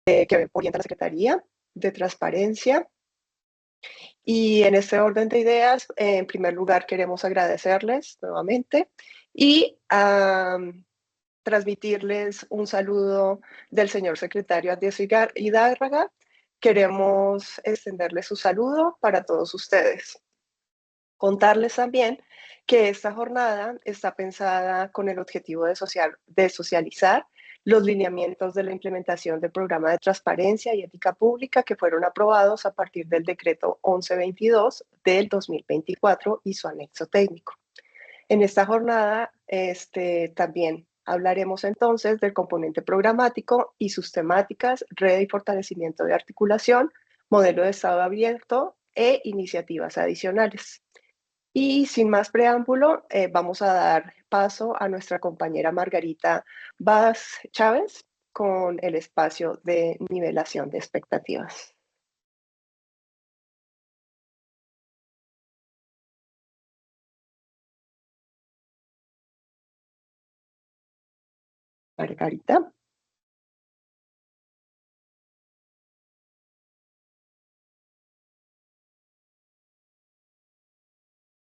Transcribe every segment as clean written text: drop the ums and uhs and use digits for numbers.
que orienta la Secretaría de Transparencia. Y en este orden de ideas, en primer lugar, queremos agradecerles nuevamente y transmitirles un saludo del señor secretario Andrés Hidárraga. Queremos extenderles su saludo para todos ustedes. Contarles también que esta jornada está pensada con el objetivo de socializar los lineamientos de la implementación del programa de transparencia y ética pública que fueron aprobados a partir del decreto 1122 del 2024 y su anexo técnico. En esta jornada también hablaremos entonces del componente programático y sus temáticas, red y fortalecimiento de articulación, modelo de Estado abierto e iniciativas adicionales. Y sin más preámbulo, vamos a dar paso a nuestra compañera Margarita Vaz Chávez con el espacio de nivelación de expectativas. Margarita,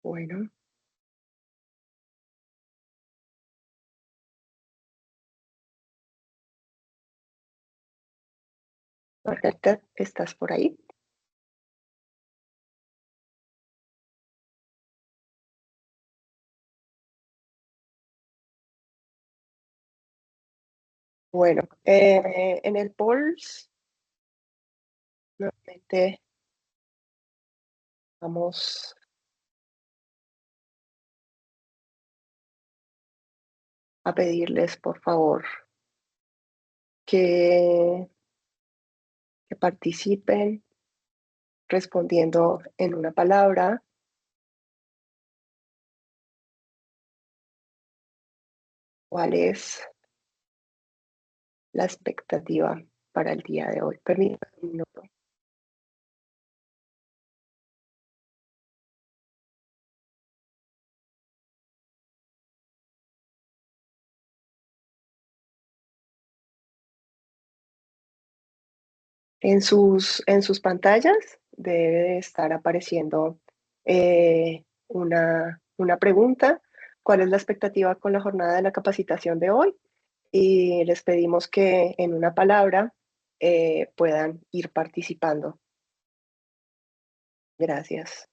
bueno, Margarita, ¿estás por ahí? Bueno, en el polls, nuevamente vamos a pedirles, por favor, que, que participen respondiendo en una palabra cuál es la expectativa para el día de hoy. Permítanme un minuto. En sus pantallas debe estar apareciendo una pregunta. ¿Cuál es la expectativa con la jornada de la capacitación de hoy? Y les pedimos que en una palabra puedan ir participando. Gracias.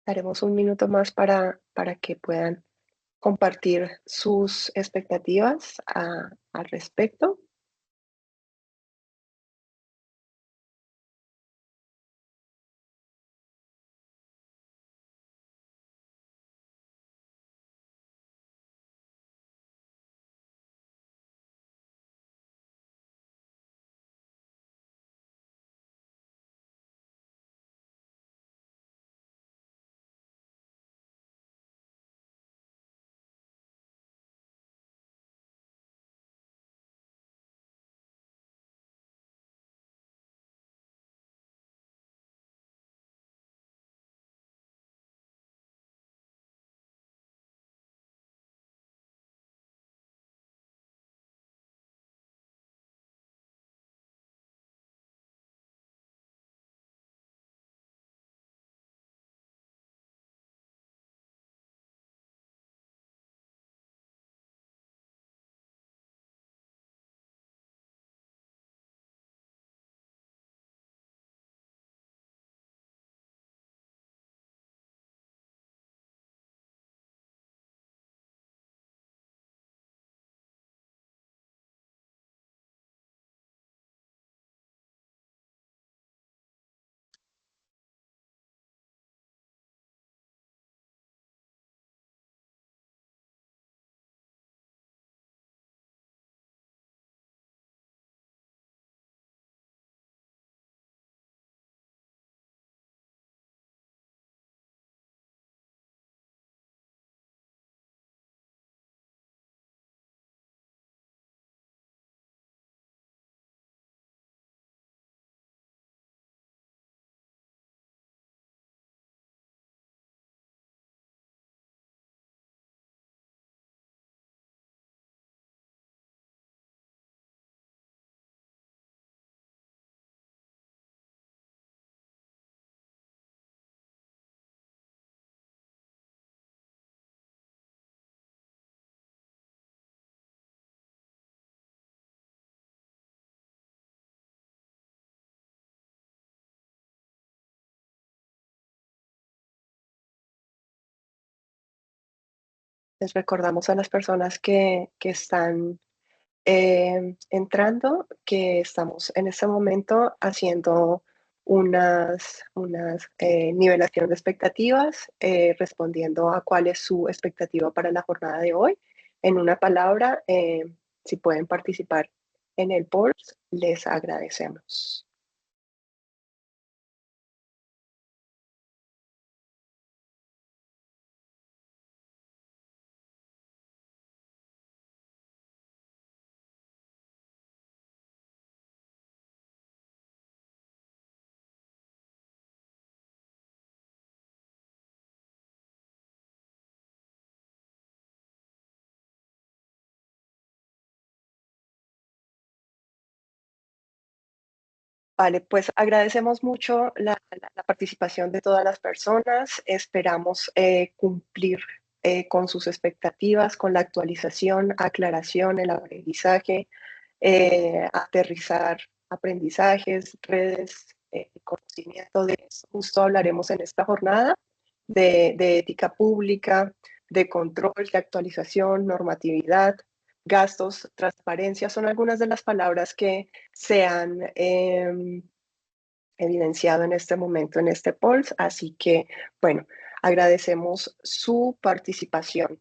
Daremos un minuto más para que puedan compartir sus expectativas al respecto. les recordamos a las personas que están entrando, que estamos en este momento haciendo unas nivelación de expectativas, respondiendo a cuál es su expectativa para la jornada de hoy. En una palabra, si pueden participar en el polls, les agradecemos. Vale, pues agradecemos mucho la participación de todas las personas. Esperamos cumplir con sus expectativas, con la actualización, aclaración, el aprendizaje, aterrizar aprendizajes, redes, conocimiento de eso. Justo hablaremos en esta jornada de ética pública, de control, de actualización, normatividad, gastos, transparencia, son algunas de las palabras que se han evidenciado en este momento en este polls. Así que, bueno, agradecemos su participación.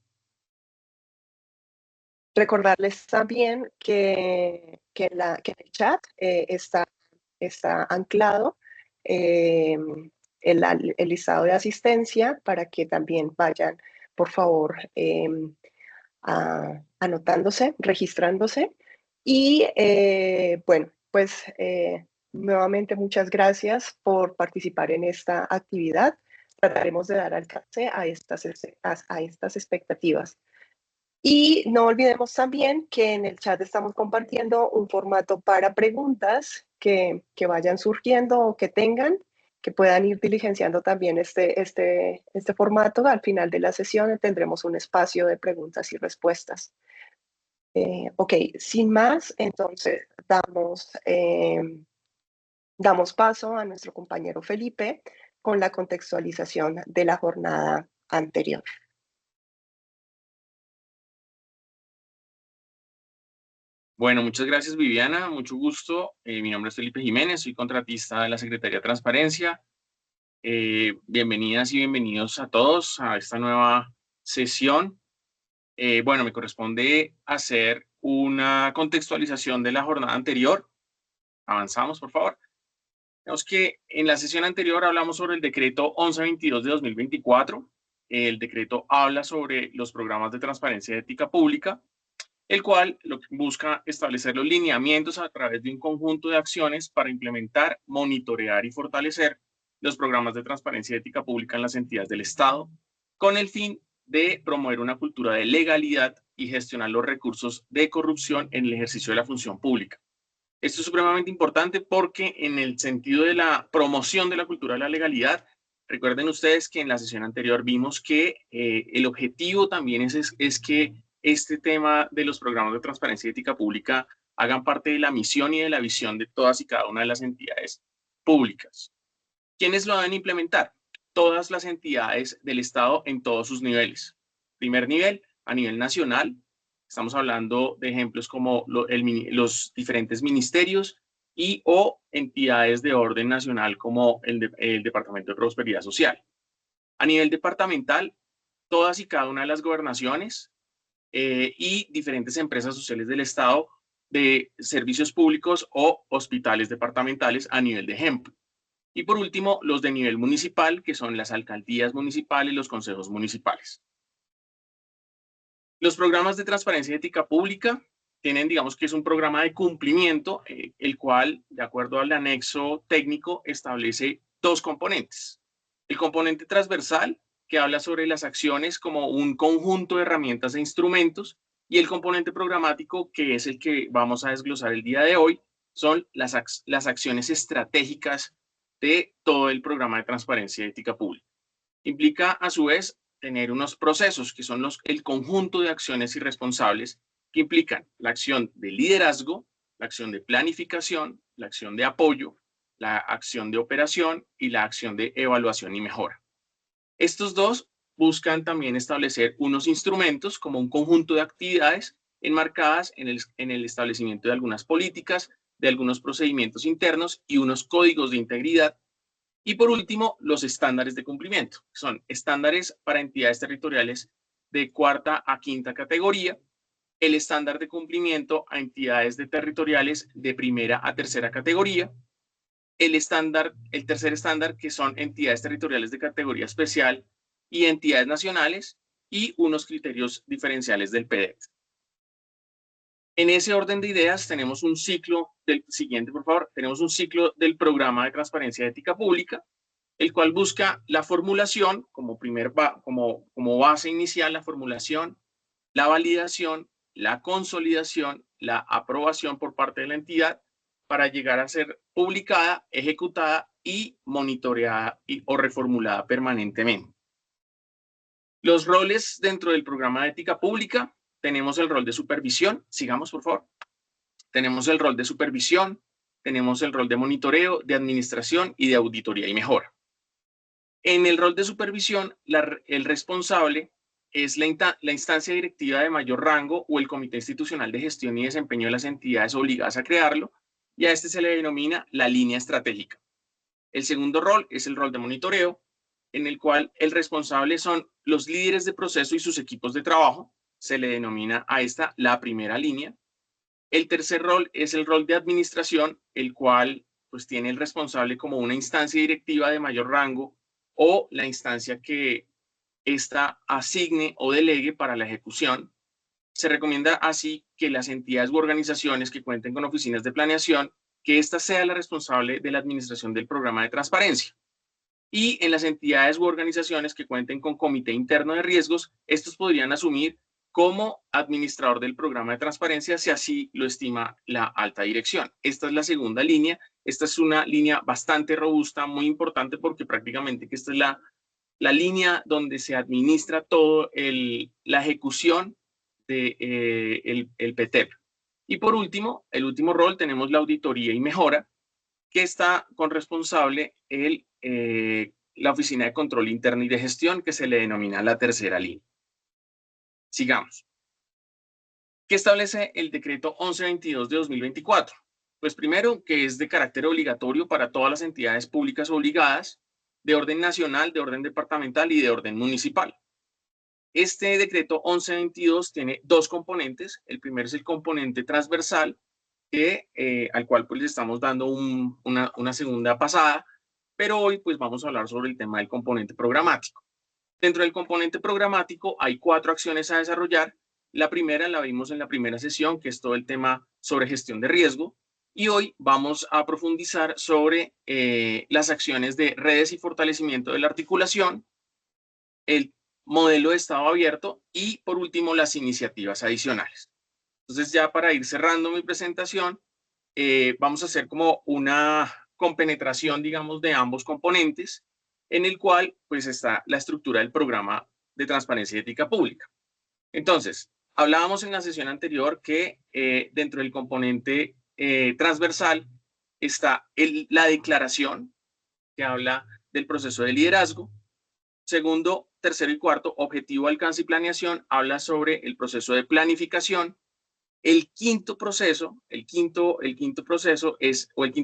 Recordarles también que en el chat está anclado eh, el listado de asistencia para que también vayan, por favor, anotándose, registrándose. Y bueno, pues nuevamente muchas gracias por participar en esta actividad. Trataremos de dar alcance a estas expectativas. Y no olvidemos también que en el chat estamos compartiendo un formato para preguntas que vayan surgiendo o que tengan, que puedan ir diligenciando también este formato. Al final de la sesión tendremos un espacio de preguntas y respuestas. Ok, sin más, entonces damos paso a nuestro compañero Felipe con la contextualización de la jornada anterior. Bueno, muchas gracias, Viviana. Mucho gusto. Mi nombre es Felipe Jiménez, soy contratista de la Secretaría de Transparencia. Bienvenidas y bienvenidos a todos a esta nueva sesión. Bueno, me corresponde hacer una contextualización de la jornada anterior. Avanzamos, por favor. Vemos que en la sesión anterior hablamos sobre el decreto 1122 de 2024. El decreto habla sobre los programas de transparencia y ética pública, el cual lo que busca establecer los lineamientos a través de un conjunto de acciones para implementar, monitorear y fortalecer los programas de transparencia y ética pública en las entidades del Estado, con el fin de promover una cultura de legalidad y gestionar los recursos de corrupción en el ejercicio de la función pública. Esto es supremamente importante porque en el sentido de la promoción de la cultura de la legalidad, recuerden ustedes que en la sesión anterior vimos que el objetivo también es que este tema de los programas de transparencia y ética pública hagan parte de la misión y de la visión de todas y cada una de las entidades públicas. ¿Quiénes lo deben implementar? Todas las entidades del Estado en todos sus niveles. Primer nivel, a nivel nacional, estamos hablando de ejemplos como los diferentes ministerios y o entidades de orden nacional como el Departamento de Prosperidad Social. A nivel departamental, todas y cada una de las gobernaciones y diferentes empresas sociales del Estado de servicios públicos o hospitales departamentales a nivel de ejemplo. Y por último, los de nivel municipal, que son las alcaldías municipales y los consejos municipales. Los programas de transparencia y ética pública tienen, digamos que es un programa de cumplimiento, el cual, de acuerdo al anexo técnico, establece dos componentes. El componente transversal, que habla sobre las acciones como un conjunto de herramientas e instrumentos, y el componente programático, que es el que vamos a desglosar el día de hoy, son las acciones estratégicas de todo el programa de transparencia y ética pública. Implica, a su vez, tener unos procesos que son el conjunto de acciones irresponsables que implican la acción de liderazgo, la acción de planificación, la acción de apoyo, la acción de operación y la acción de evaluación y mejora. Estos dos buscan también establecer unos instrumentos como un conjunto de actividades enmarcadas en el establecimiento de algunas políticas, de algunos procedimientos internos y unos códigos de integridad. Y por último, los estándares de cumplimiento. Son estándares para entidades territoriales de cuarta a quinta categoría, el estándar de cumplimiento a entidades territoriales de primera a tercera categoría, el tercer estándar, que son entidades territoriales de categoría especial y entidades nacionales, y unos criterios diferenciales del PDET. En ese orden de ideas tenemos un ciclo del siguiente, por favor, tenemos un ciclo del programa de transparencia y ética pública, el cual busca la formulación como base inicial, la formulación, la validación, la consolidación, la aprobación por parte de la entidad para llegar a ser publicada, ejecutada y monitoreada o reformulada permanentemente. Los roles dentro del programa de ética pública: tenemos el rol de supervisión, sigamos por favor, tenemos el rol de supervisión, tenemos el rol de monitoreo, de administración y de auditoría y mejora. En el rol de supervisión, el responsable es la instancia directiva de mayor rango o el comité institucional de gestión y desempeño de las entidades obligadas a crearlo, y a este se le denomina la línea estratégica. El segundo rol es el rol de monitoreo, en el cual el responsable son los líderes de proceso y sus equipos de trabajo, se le denomina a esta la primera línea. El tercer rol es el rol de administración, el cual pues tiene el responsable como una instancia directiva de mayor rango o la instancia que ésta asigne o delegue para la ejecución. Se recomienda así que las entidades u organizaciones que cuenten con oficinas de planeación, que ésta sea la responsable de la administración del programa de transparencia. Y en las entidades u organizaciones que cuenten con comité interno de riesgos, estos podrían asumir como administrador del programa de transparencia si así lo estima la alta dirección. Esta es la segunda línea. Esta es una línea bastante robusta, muy importante, porque prácticamente que esta es la línea donde se administra todo la ejecución del PTEP. Y por último, el último rol, tenemos la auditoría y mejora, que está con responsable la Oficina de Control Interno y de Gestión, que se le denomina la tercera línea. Sigamos. ¿Qué establece el decreto 1122 de 2024? Pues primero, que es de carácter obligatorio para todas las entidades públicas obligadas, de orden nacional, de orden departamental y de orden municipal. Este decreto 1122 tiene dos componentes. El primero es el componente transversal, al cual pues le estamos dando una segunda pasada, pero hoy pues vamos a hablar sobre el tema del componente programático. Dentro del componente programático hay 4 acciones a desarrollar. La primera la vimos en la primera sesión, que es todo el tema sobre gestión de riesgo, y hoy vamos a profundizar sobre las acciones de redes y fortalecimiento de la articulación, el modelo de estado abierto y por último las iniciativas adicionales. Entonces, ya para ir cerrando mi presentación, vamos a hacer como una compenetración, digamos, de ambos componentes, en el cual pues está la estructura del programa de transparencia y ética pública. Entonces, hablábamos en la sesión anterior que dentro del componente transversal está la declaración, que habla del proceso de liderazgo. Segundo, tercero y cuarto, objetivo, alcance y planeación, habla sobre el proceso de planificación. El quinto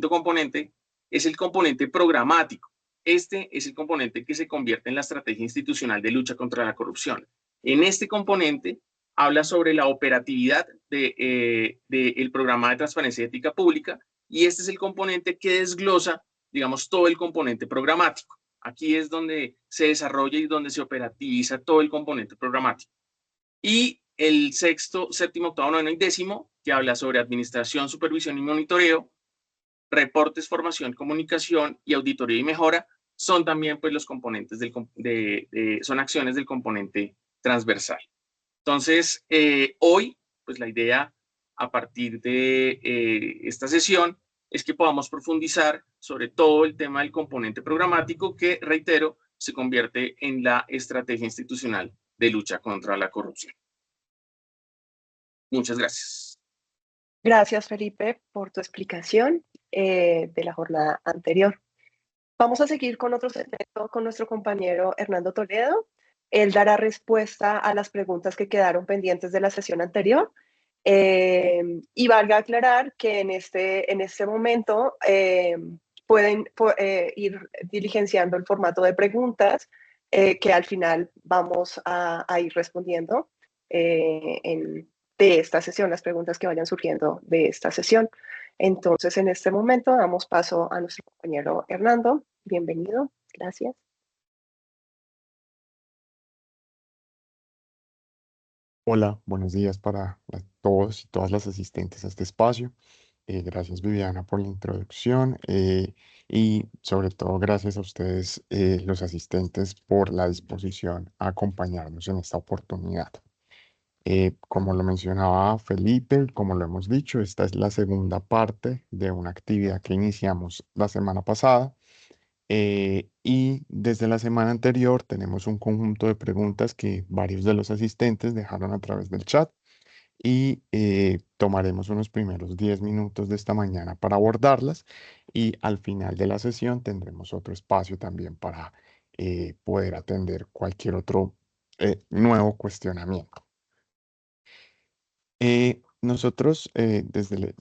componente es el componente programático. Este es el componente que se convierte en la estrategia institucional de lucha contra la corrupción. En este componente habla sobre la operatividad del programa de transparencia y ética pública, y este es el componente que desglosa, digamos, todo el componente programático. Aquí es donde se desarrolla y donde se operativiza todo el componente programático. Y el sexto, séptimo, octavo, noveno y décimo, que habla sobre administración, supervisión y monitoreo, reportes, formación, comunicación y auditoría y mejora, son también pues los componentes son acciones del componente transversal. Entonces, hoy, pues la idea a partir de esta sesión es que podamos profundizar sobre todo el tema del componente programático, que, reitero, se convierte en la estrategia institucional de lucha contra la corrupción. Muchas gracias. Gracias, Felipe, por tu explicación de la jornada anterior. Vamos a seguir con otro segmento con nuestro compañero Hernando Toledo. Él dará respuesta a las preguntas que quedaron pendientes de la sesión anterior. Y valga aclarar que en este momento pueden ir diligenciando el formato de preguntas que al final vamos a ir respondiendo de esta sesión, las preguntas que vayan surgiendo de esta sesión. Entonces, en este momento damos paso a nuestro compañero Hernando. Bienvenido. Gracias. Hola, buenos días para todos y todas las asistentes a este espacio. Gracias, Viviana, por la introducción y sobre todo gracias a ustedes, los asistentes, por la disposición a acompañarnos en esta oportunidad. Como lo mencionaba Felipe, como lo hemos dicho, esta es la segunda parte de una actividad que iniciamos la semana pasada. Y desde la semana anterior tenemos un conjunto de preguntas que varios de los asistentes dejaron a través del chat y tomaremos unos primeros 10 minutos de esta mañana para abordarlas y al final de la sesión tendremos otro espacio también para poder atender cualquier otro nuevo cuestionamiento. Nosotros, desde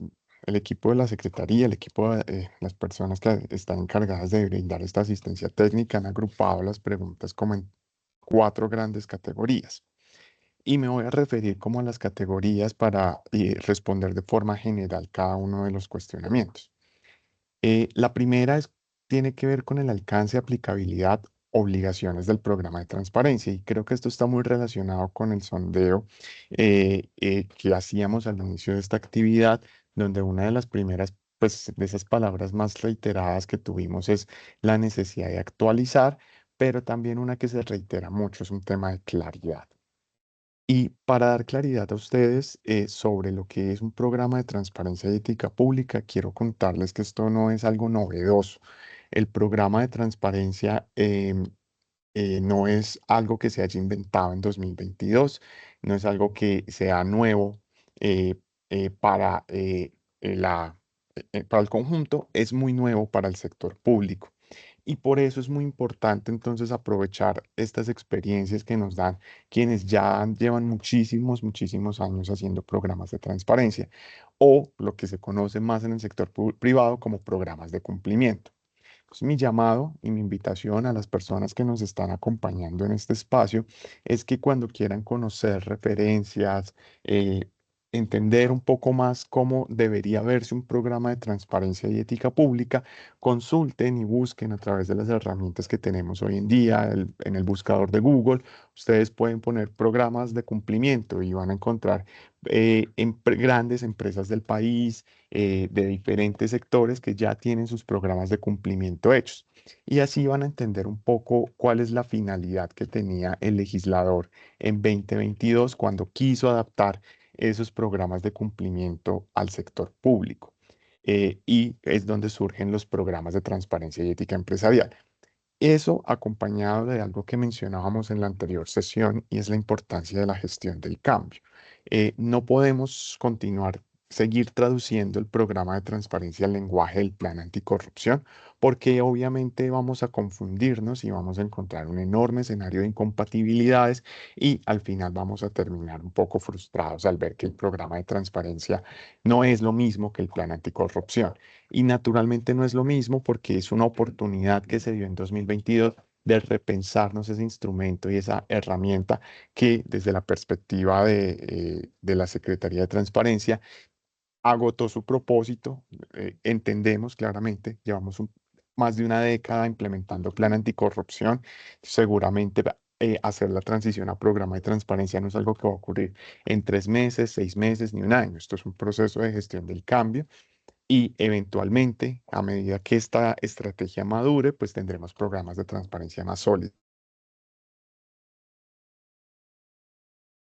el equipo de la Secretaría, el equipo de las personas que están encargadas de brindar esta asistencia técnica, han agrupado las preguntas como en 4 grandes categorías. Y me voy a referir como a las categorías para responder de forma general cada uno de los cuestionamientos. La primera tiene que ver con el alcance, aplicabilidad, obligaciones del programa de transparencia. Y creo que esto está muy relacionado con el sondeo que hacíamos al inicio de esta actividad, donde una de las primeras, pues, de esas palabras más reiteradas que tuvimos es la necesidad de actualizar, pero también una que se reitera mucho es un tema de claridad. Y para dar claridad a ustedes sobre lo que es un programa de transparencia y ética pública, quiero contarles que esto no es algo novedoso. El programa de transparencia no es algo que se haya inventado en 2022, no es algo que sea nuevo eh, para, para el conjunto, es muy nuevo para el sector público. Y por eso es muy importante entonces aprovechar estas experiencias que nos dan quienes ya llevan muchísimos años haciendo programas de transparencia o lo que se conoce más en el sector privado como programas de cumplimiento. Pues mi llamado y mi invitación a las personas que nos están acompañando en este espacio es que cuando quieran conocer referencias, entender un poco más cómo debería verse un programa de transparencia y ética pública, consulten y busquen a través de las herramientas que tenemos hoy en día, en el buscador de Google. Ustedes pueden poner programas de cumplimiento y van a encontrar grandes empresas del país, de diferentes sectores que ya tienen sus programas de cumplimiento hechos. Y así van a entender un poco cuál es la finalidad que tenía el legislador en 2022 cuando quiso adaptar esos programas de cumplimiento al sector público. Y es donde surgen los programas de transparencia y ética empresarial. Eso acompañado de algo que mencionábamos en la anterior sesión y es la importancia de la gestión del cambio. No podemos seguir traduciendo el programa de transparencia al lenguaje del plan anticorrupción, porque obviamente vamos a confundirnos y vamos a encontrar un enorme escenario de incompatibilidades y al final vamos a terminar un poco frustrados al ver que el programa de transparencia no es lo mismo que el plan anticorrupción. Y naturalmente no es lo mismo porque es una oportunidad que se dio en 2022 de repensarnos ese instrumento y esa herramienta que desde la perspectiva de la Secretaría de Transparencia agotó su propósito. Entendemos claramente, llevamos más de una década implementando plan anticorrupción. Seguramente hacer la transición a programa de transparencia no es algo que va a ocurrir en 3 meses, 6 meses, ni un año. Esto es un proceso de gestión del cambio y eventualmente, a medida que esta estrategia madure, pues tendremos programas de transparencia más sólidos.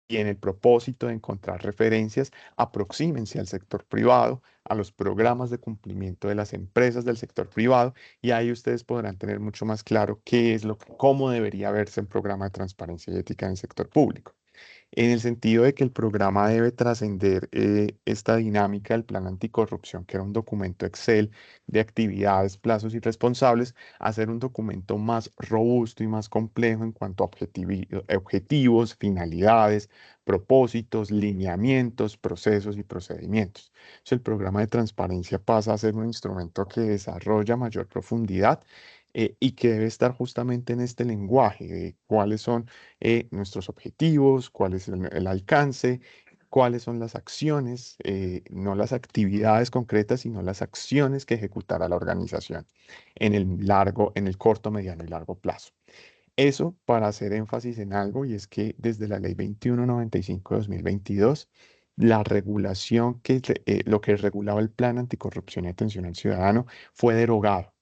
Y en el propósito de encontrar referencias, aproxímense al sector privado, a los programas de cumplimiento de las empresas del sector privado, y ahí ustedes podrán tener mucho más claro cómo debería verse un programa de transparencia y ética en el sector público. en el sentido de que el programa debe trascender esta dinámica del plan anticorrupción, que era un documento Excel de actividades, plazos y responsables, a ser un documento más robusto y más complejo en cuanto a objetivos, finalidades, propósitos, lineamientos, procesos y procedimientos. Entonces, el programa de transparencia pasa a ser un instrumento que desarrolla mayor profundidad y que debe estar justamente en este lenguaje de cuáles son nuestros objetivos, cuál es el alcance, cuáles son las acciones, no las actividades concretas, sino las acciones que ejecutará la organización en el corto, mediano y largo plazo. Eso para hacer énfasis en algo, y es que desde la Ley 2195 de 2022, la regulación lo que regulaba el Plan Anticorrupción y Atención al Ciudadano fue derogado.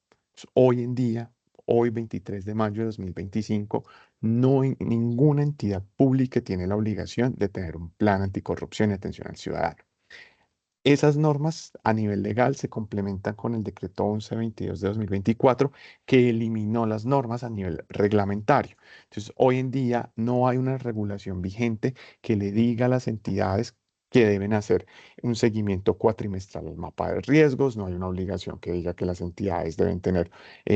Hoy en día, hoy 23 de mayo de 2025, no hay ninguna entidad pública tiene la obligación de tener un plan anticorrupción y atención al ciudadano. Esas normas a nivel legal se complementan con el decreto 1122 de 2024 que eliminó las normas a nivel reglamentario. Entonces, hoy en día no hay una regulación vigente que le diga a las entidades que deben hacer un seguimiento cuatrimestral al mapa de riesgos, no hay una obligación que diga que las entidades deben tener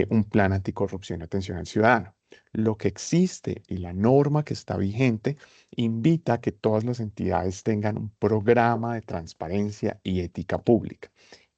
un plan anticorrupción y atención al ciudadano. Lo que existe y la norma que está vigente invita a que todas las entidades tengan un programa de transparencia y ética pública.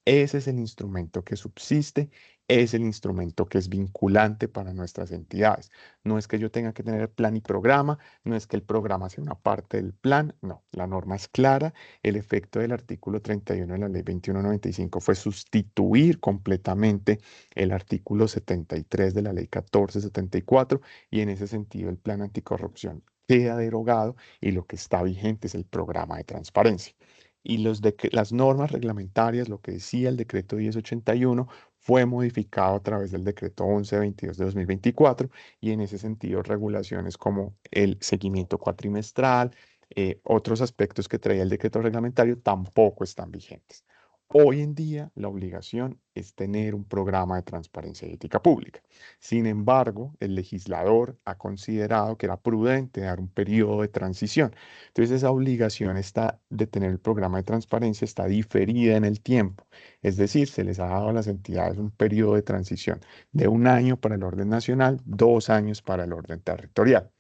Ese es el instrumento que subsiste, es el instrumento que es vinculante para nuestras entidades. No es que yo tenga que tener plan y programa, no es que el programa sea una parte del plan, no, la norma es clara. El efecto del artículo 31 de la ley 2195 fue sustituir completamente el artículo 73 de la ley 1474 y en ese sentido el plan anticorrupción queda derogado y lo que está vigente es el programa de transparencia. Y las normas reglamentarias, lo que decía el decreto 1081, fue modificado a través del decreto 1122 de 2024 y en ese sentido regulaciones como el seguimiento cuatrimestral, otros aspectos que traía el decreto reglamentario tampoco están vigentes. Hoy en día la obligación es tener un programa de transparencia y ética pública. Sin embargo, el legislador ha considerado que era prudente dar un periodo de transición. Entonces, esa obligación de tener el programa de transparencia está diferida en el tiempo. Es decir, se les ha dado a las entidades un periodo de transición de 1 año para el orden nacional, 2 años para el orden territorial.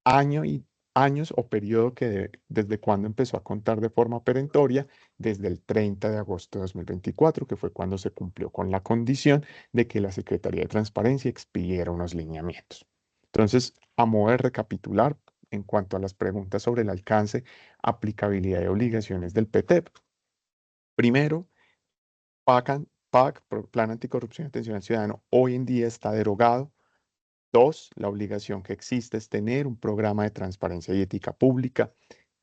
Año y años o periodo que desde cuando empezó a contar de forma perentoria, desde el 30 de agosto de 2024, que fue cuando se cumplió con la condición de que la Secretaría de Transparencia expidiera unos lineamientos. Entonces, a modo de recapitular, en cuanto a las preguntas sobre el alcance, aplicabilidad y obligaciones del PTEP. Primero, PAC, Plan Anticorrupción y Atención al Ciudadano, hoy en día está derogado. 2, la obligación que existe es tener un programa de transparencia y ética pública.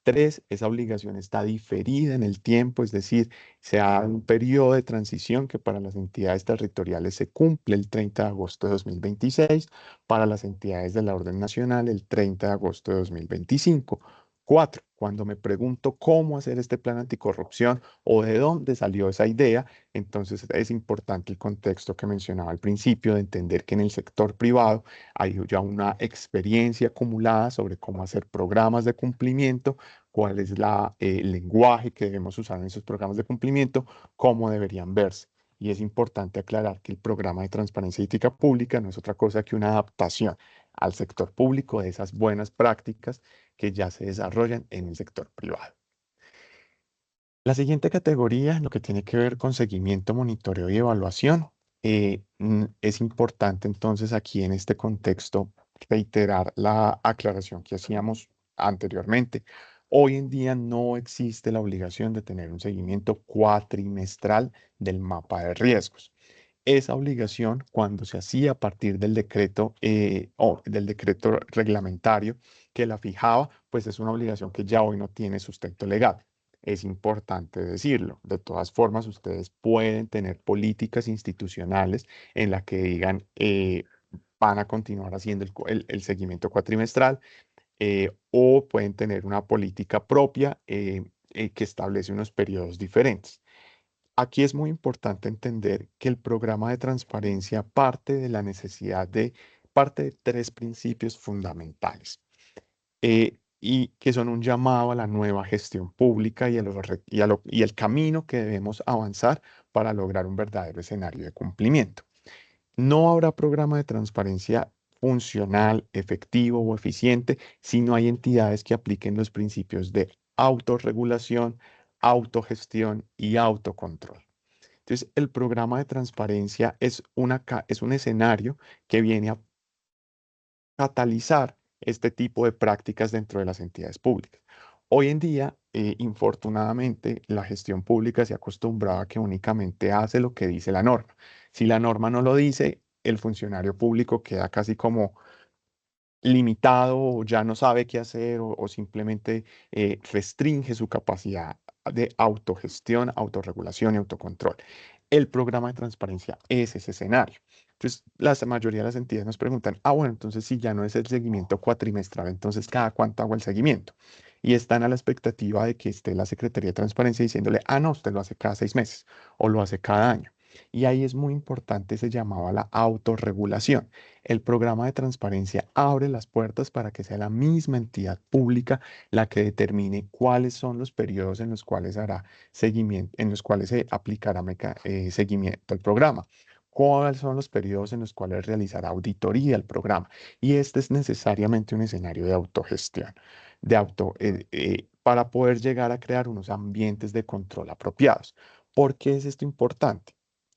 3, esa obligación está diferida en el tiempo, es decir, se da un periodo de transición que para las entidades territoriales se cumple el 30 de agosto de 2026, para las entidades de la orden nacional el 30 de agosto de 2025. 4, cuando me pregunto cómo hacer este plan anticorrupción o de dónde salió esa idea, entonces es importante el contexto que mencionaba al principio de entender que en el sector privado hay ya una experiencia acumulada sobre cómo hacer programas de cumplimiento, cuál es el lenguaje que debemos usar en esos programas de cumplimiento, cómo deberían verse. Y es importante aclarar que el programa de transparencia y ética pública no es otra cosa que una adaptación al sector público de esas buenas prácticas que ya se desarrollan en el sector privado. La siguiente categoría, lo que tiene que ver con seguimiento, monitoreo y evaluación, es importante entonces aquí en este contexto reiterar la aclaración que hacíamos anteriormente. Hoy en día no existe la obligación de tener un seguimiento cuatrimestral del mapa de riesgos. Esa obligación, cuando se hacía a partir del decreto o del decreto reglamentario que la fijaba, pues es una obligación que ya hoy no tiene sustento legal. Es importante decirlo. De todas formas, ustedes pueden tener políticas institucionales en las que digan van a continuar haciendo el seguimiento cuatrimestral o pueden tener una política propia que establece unos periodos diferentes. Aquí es muy importante entender que el programa de transparencia parte de 3 principios fundamentales. y que son un llamado a la nueva gestión pública y el camino que debemos avanzar para lograr un verdadero escenario de cumplimiento. No habrá programa de transparencia funcional, efectivo o eficiente si no hay entidades que apliquen los principios de autorregulación, autogestión y autocontrol. Entonces, el programa de transparencia es un escenario que viene a catalizar este tipo de prácticas dentro de las entidades públicas. Hoy en día, infortunadamente, la gestión pública se ha acostumbrado a que únicamente hace lo que dice la norma. Si la norma no lo dice, el funcionario público queda casi como limitado o ya no sabe qué hacer o simplemente restringe su capacidad de autogestión, autorregulación y autocontrol. El programa de transparencia es ese escenario. Entonces, la mayoría de las entidades nos preguntan, bueno, entonces si ya no es el seguimiento cuatrimestral, entonces ¿cada cuánto hago el seguimiento? Y están a la expectativa de que esté la Secretaría de Transparencia diciéndole, no, usted lo hace cada 6 meses o lo hace cada año. Y ahí es muy importante ese llamado a la autorregulación. El programa de transparencia abre las puertas para que sea la misma entidad pública la que determine cuáles son los periodos en los cuales hará seguimiento, en los cuales se aplicará seguimiento al programa. ¿Cuáles son los periodos en los cuales realizará auditoría al programa? Y este es necesariamente un escenario de autogestión, para poder llegar a crear unos ambientes de control apropiados. ¿Por qué es esto importante?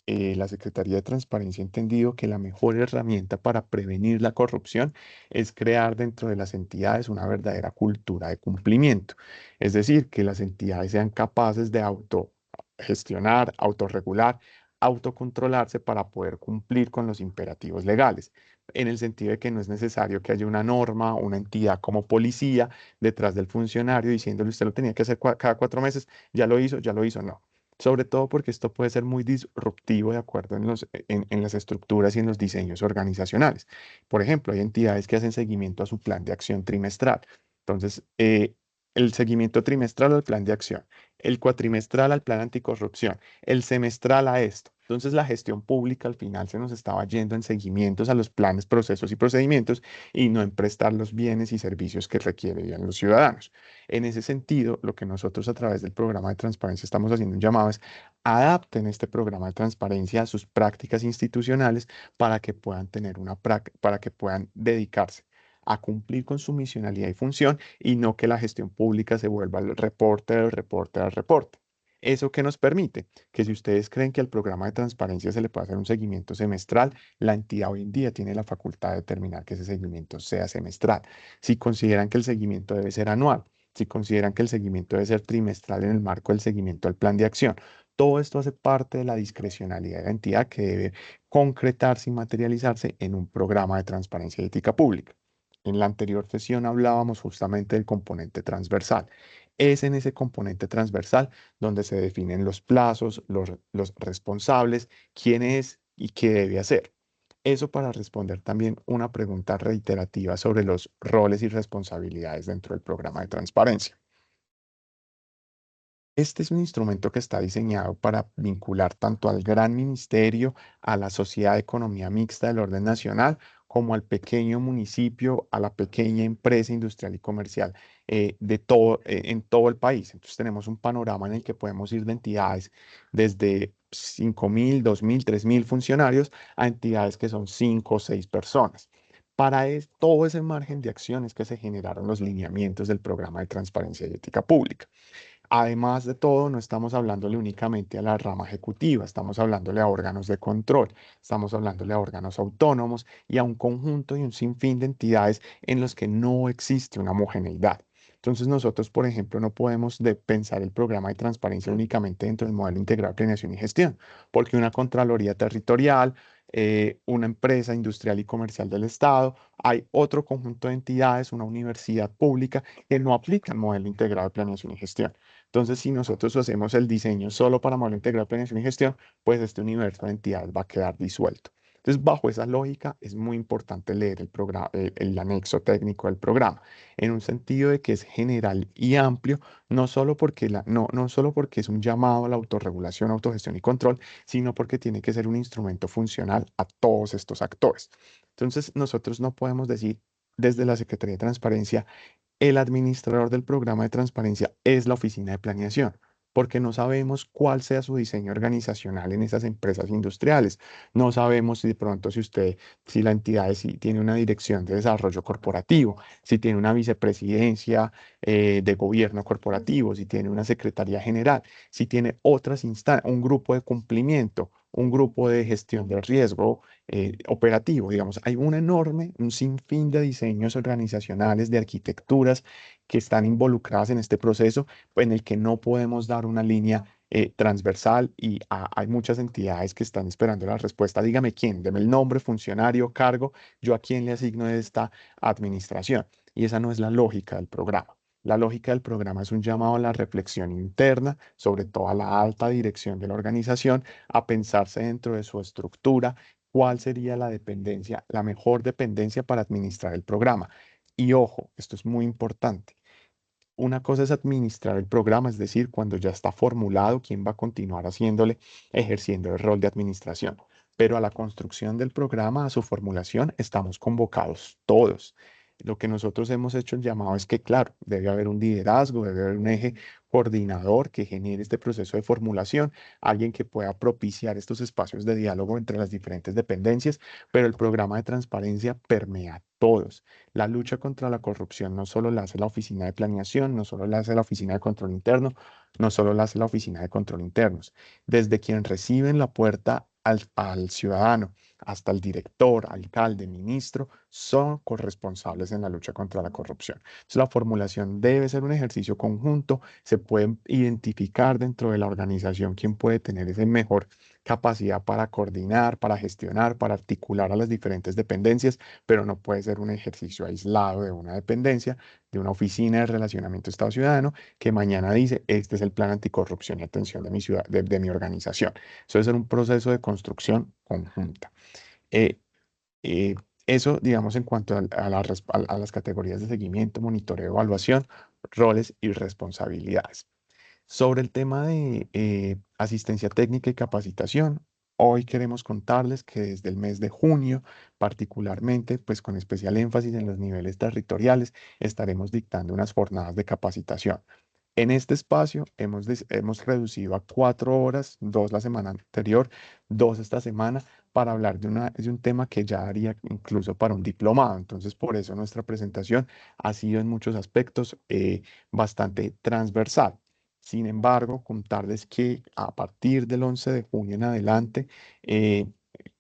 La Secretaría de Transparencia ha entendido que la mejor herramienta para prevenir la corrupción es crear dentro de las entidades una verdadera cultura de cumplimiento. Es decir, que las entidades sean capaces de autogestionar, autorregular, autocontrolarse para poder cumplir con los imperativos legales, en el sentido de que no es necesario que haya una norma, una entidad como policía detrás del funcionario diciéndole usted lo tenía que hacer cada 4 meses, ya lo hizo, no. Sobre todo porque esto puede ser muy disruptivo de acuerdo en las estructuras y en los diseños organizacionales. Por ejemplo, hay entidades que hacen seguimiento a su plan de acción trimestral. Entonces, el seguimiento trimestral al plan de acción, el cuatrimestral al plan anticorrupción, el semestral a esto. Entonces, la gestión pública al final se nos estaba yendo en seguimientos a los planes, procesos y procedimientos y no en prestar los bienes y servicios que requieren los ciudadanos. En ese sentido, lo que nosotros a través del programa de transparencia estamos haciendo un llamado es adapten este programa de transparencia a sus prácticas institucionales para que puedan para que puedan dedicarse a cumplir con su misionalidad y función y no que la gestión pública se vuelva el reporte del reporte al reporte. ¿Eso qué nos permite? Que si ustedes creen que al programa de transparencia se le puede hacer un seguimiento semestral, la entidad hoy en día tiene la facultad de determinar que ese seguimiento sea semestral. Si consideran que el seguimiento debe ser anual, si consideran que el seguimiento debe ser trimestral en el marco del seguimiento al plan de acción. Todo esto hace parte de la discrecionalidad de la entidad que debe concretarse y materializarse en un programa de transparencia y ética pública. En la anterior sesión hablábamos justamente del componente transversal. Es en ese componente transversal donde se definen los plazos, los responsables, quién es y qué debe hacer. Eso para responder también una pregunta reiterativa sobre los roles y responsabilidades dentro del programa de transparencia. Este es un instrumento que está diseñado para vincular tanto al gran ministerio, a la sociedad de economía mixta del orden nacional, como al pequeño municipio, a la pequeña empresa industrial y comercial en todo el país. Entonces tenemos un panorama en el que podemos ir de entidades desde 5.000, 2.000, 3.000 funcionarios a entidades que son 5 o 6 personas. Todo ese margen de acciones que se generaron los lineamientos del programa de transparencia y ética pública. Además de todo, no estamos hablándole únicamente a la rama ejecutiva, estamos hablándole a órganos de control, estamos hablándole a órganos autónomos y a un conjunto y un sinfín de entidades en los que no existe una homogeneidad. Entonces nosotros, por ejemplo, no podemos pensar el programa de transparencia únicamente dentro del modelo integrado de planeación y gestión, porque una Contraloría Territorial, una empresa industrial y comercial del Estado, hay otro conjunto de entidades, una universidad pública que no aplica el modelo integrado de planeación y gestión. Entonces, si nosotros hacemos el diseño solo para modelo integral de planeación y gestión, pues este universo de entidades va a quedar disuelto. Entonces, bajo esa lógica, es muy importante leer el anexo técnico del programa, en un sentido de que es general y amplio, no solo porque es un llamado a la autorregulación, autogestión y control, sino porque tiene que ser un instrumento funcional a todos estos actores. Entonces, nosotros no podemos decir desde la Secretaría de Transparencia, El administrador del programa de transparencia es la oficina de planeación, porque no sabemos cuál sea su diseño organizacional en esas empresas industriales. No sabemos si de pronto si la entidad tiene una dirección de desarrollo corporativo, si tiene una vicepresidencia de gobierno corporativo, si tiene una secretaría general, si tiene otras instancias, un grupo de cumplimiento, un grupo de gestión del riesgo operativo, digamos. Hay un sinfín de diseños organizacionales, de arquitecturas que están involucradas en este proceso, en el que no podemos dar una línea transversal y hay muchas entidades que están esperando la respuesta. Dígame quién, deme el nombre, funcionario, cargo, yo a quién le asigno esta administración. Y esa no es la lógica del programa. La lógica del programa es un llamado a la reflexión interna, sobre todo a la alta dirección de la organización, a pensarse dentro de su estructura cuál sería la dependencia, la mejor dependencia para administrar el programa. Y ojo, esto es muy importante. Una cosa es administrar el programa, es decir, cuando ya está formulado, quién va a continuar ejerciendo el rol de administración. Pero a la construcción del programa, a su formulación, estamos convocados todos. Lo que nosotros hemos hecho el llamado es que, claro, debe haber un liderazgo, debe haber un eje coordinador que genere este proceso de formulación, alguien que pueda propiciar estos espacios de diálogo entre las diferentes dependencias, pero el programa de transparencia permea a todos. La lucha contra la corrupción no solo la hace la Oficina de Planeación, no solo la hace la Oficina de Control Interno, no solo la hace la Oficina de Control Internos. Desde quien recibe en la puerta al ciudadano hasta el director, alcalde, ministro, son corresponsables en la lucha contra la corrupción. Entonces, la formulación debe ser un ejercicio conjunto, se puede identificar dentro de la organización quién puede tener esa mejor capacidad para coordinar, para gestionar, para articular a las diferentes dependencias, pero no puede ser un ejercicio aislado de una dependencia, de una oficina de relacionamiento Estado-Ciudadano, que mañana dice, este es el plan anticorrupción y atención de mi ciudad, de mi organización. Eso debe ser un proceso de construcción conjunta. Eh, eh, Eso, digamos, en cuanto a las categorías de seguimiento, monitoreo, evaluación, roles y responsabilidades. Sobre el tema de asistencia técnica y capacitación, hoy queremos contarles que desde el mes de junio, particularmente, pues con especial énfasis en los niveles territoriales, estaremos dictando unas jornadas de capacitación. En este espacio hemos reducido a 4 horas, 2 la semana anterior, 2 esta semana, para hablar de un tema que ya daría incluso para un diplomado. Entonces, por eso nuestra presentación ha sido en muchos aspectos bastante transversal. Sin embargo, contarles que a partir del 11 de junio en adelante, eh,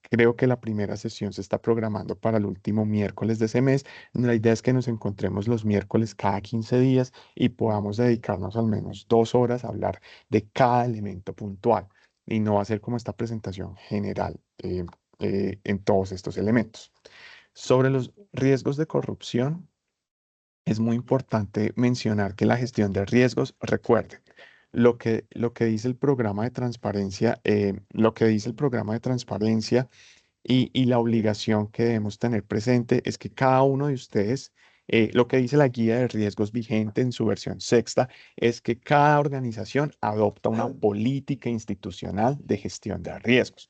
creo que la primera sesión se está programando para el último miércoles de ese mes. La idea es que nos encontremos los miércoles cada 15 días y podamos dedicarnos al menos 2 horas a hablar de cada elemento puntual. Y no va a ser como esta presentación general en todos estos elementos. Sobre los riesgos de corrupción, es muy importante mencionar que la gestión de riesgos, recuerden, lo que dice el programa de transparencia, lo que dice el programa de transparencia y la obligación que debemos tener presente es que cada uno de ustedes, lo que dice la guía de riesgos vigente en su versión sexta, es que cada organización adopta una política institucional de gestión de riesgos.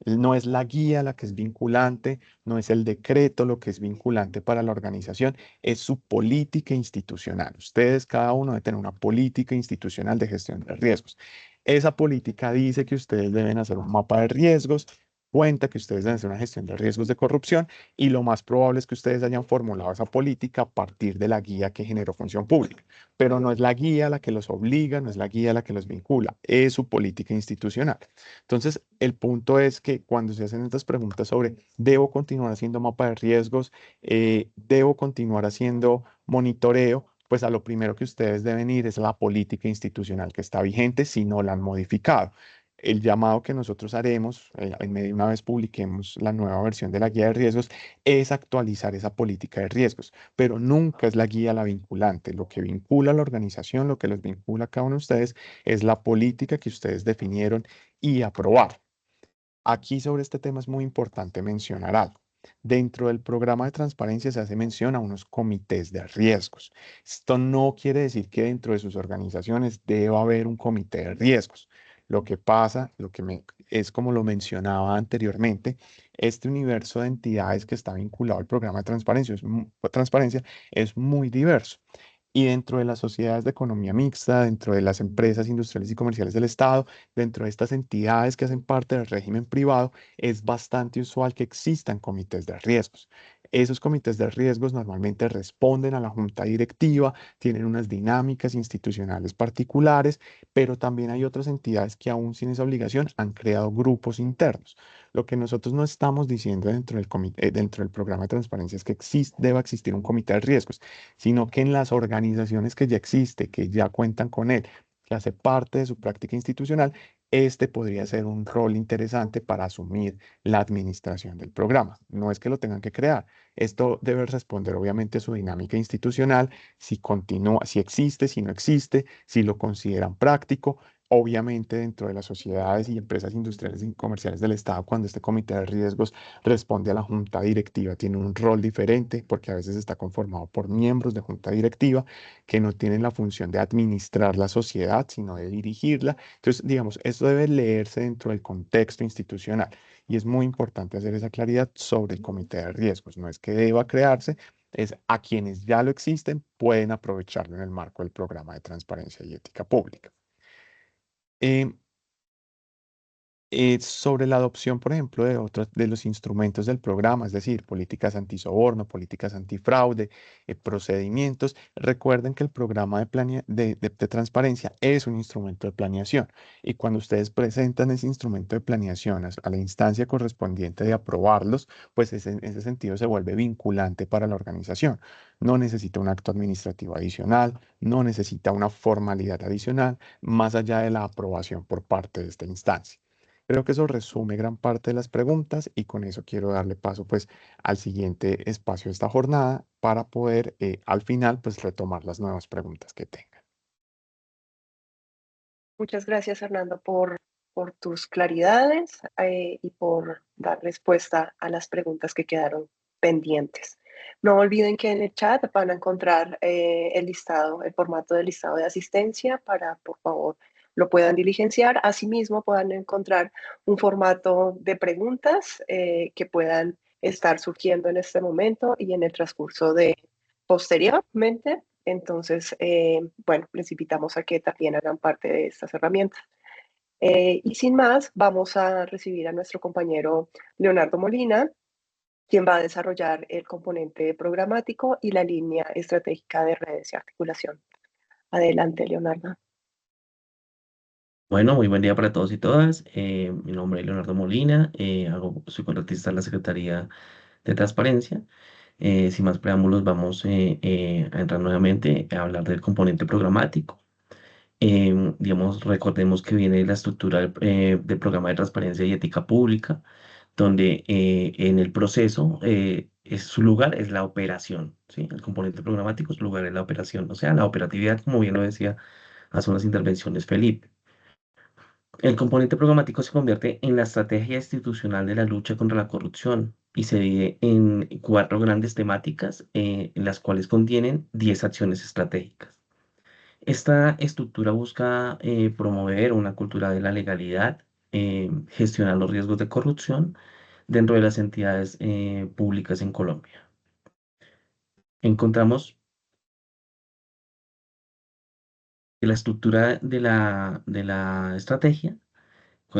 No es la guía la que es vinculante, no es el decreto lo que es vinculante para la organización, es su política institucional. Ustedes, cada uno debe tener una política institucional de gestión de riesgos. Esa política dice que ustedes deben hacer un mapa de riesgos, cuenta que ustedes deben hacer una gestión de riesgos de corrupción y lo más probable es que ustedes hayan formulado esa política a partir de la guía que generó Función Pública. Pero no es la guía la que los obliga, no es la guía la que los vincula, es su política institucional. Entonces, el punto es que cuando se hacen estas preguntas sobre, ¿debo continuar haciendo mapa de riesgos? ¿Debo continuar haciendo monitoreo? Pues a lo primero que ustedes deben ir es a la política institucional que está vigente si no la han modificado. El llamado que nosotros haremos, una vez publiquemos la nueva versión de la guía de riesgos, es actualizar esa política de riesgos, pero nunca es la guía la vinculante. Lo que vincula a la organización, lo que los vincula a cada uno de ustedes, es la política que ustedes definieron y aprobaron. Aquí sobre este tema es muy importante mencionar algo. Dentro del programa de transparencia se hace mención a unos comités de riesgos. Esto no quiere decir que dentro de sus organizaciones deba haber un comité de riesgos. Lo que pasa, es como lo mencionaba anteriormente, este universo de entidades que está vinculado al programa de transparencia es muy diverso. Y dentro de las sociedades de economía mixta, dentro de las empresas industriales y comerciales del Estado, dentro de estas entidades que hacen parte del régimen privado, es bastante usual que existan comités de riesgos. Esos comités de riesgos normalmente responden a la junta directiva, tienen unas dinámicas institucionales particulares, pero también hay otras entidades que aún sin esa obligación han creado grupos internos. Lo que nosotros no estamos diciendo dentro del programa de transparencia es que deba existir un comité de riesgos, sino que en las organizaciones que ya existe, que ya cuentan con él, que hace parte de su práctica institucional, este podría ser un rol interesante para asumir la administración del programa. No es que lo tengan que crear. Esto debe responder obviamente a su dinámica institucional, si continúa, si existe, si no existe, si lo consideran práctico. Obviamente dentro de las sociedades y empresas industriales y comerciales del Estado, cuando este comité de riesgos responde a la junta directiva, tiene un rol diferente porque a veces está conformado por miembros de junta directiva que no tienen la función de administrar la sociedad, sino de dirigirla. Entonces, digamos, esto debe leerse dentro del contexto institucional y es muy importante hacer esa claridad sobre el comité de riesgos. No es que deba crearse, es a quienes ya lo existen pueden aprovecharlo en el marco del programa de transparencia y ética pública. Eh, sobre la adopción, por ejemplo, de otros de los instrumentos del programa, es decir, políticas antisoborno, políticas antifraude, procedimientos. Recuerden que el programa de transparencia es un instrumento de planeación y cuando ustedes presentan ese instrumento de planeación a la instancia correspondiente de aprobarlos, pues en ese sentido se vuelve vinculante para la organización. No necesita un acto administrativo adicional, no necesita una formalidad adicional, más allá de la aprobación por parte de esta instancia. Creo que eso resume gran parte de las preguntas y con eso quiero darle paso pues al siguiente espacio de esta jornada para poder al final pues retomar las nuevas preguntas que tengan. Muchas gracias, Fernando, por tus claridades y por dar respuesta a las preguntas que quedaron pendientes. No olviden que en el chat van a encontrar el listado, el formato del listado de asistencia para, por favor, lo puedan diligenciar. Asimismo, puedan encontrar un formato de preguntas que puedan estar surgiendo en este momento y en el transcurso de posteriormente. Entonces, bueno, les invitamos a que también hagan parte de estas herramientas. Y sin más, vamos a recibir a nuestro compañero Leonardo Molina, quien va a desarrollar el componente programático y la línea estratégica de redes y articulación. Adelante, Leonardo. Bueno, muy buen día para todos y todas. Mi nombre es Leonardo Molina, soy contratista de la Secretaría de Transparencia. Sin más preámbulos, vamos a entrar nuevamente a hablar del componente programático. Digamos, recordemos que viene la estructura del programa de transparencia y ética pública, donde en el proceso su lugar es la operación, ¿sí? El componente programático, su lugar es la operación, o sea, la operatividad, como bien lo decía hace unas intervenciones Felipe. El componente programático se convierte en la estrategia institucional de la lucha contra la corrupción y se divide en 4 grandes temáticas, en las cuales contienen 10 acciones estratégicas. Esta estructura busca promover una cultura de la legalidad, gestionar los riesgos de corrupción dentro de las entidades públicas en Colombia. Encontramos que la estructura de la estrategia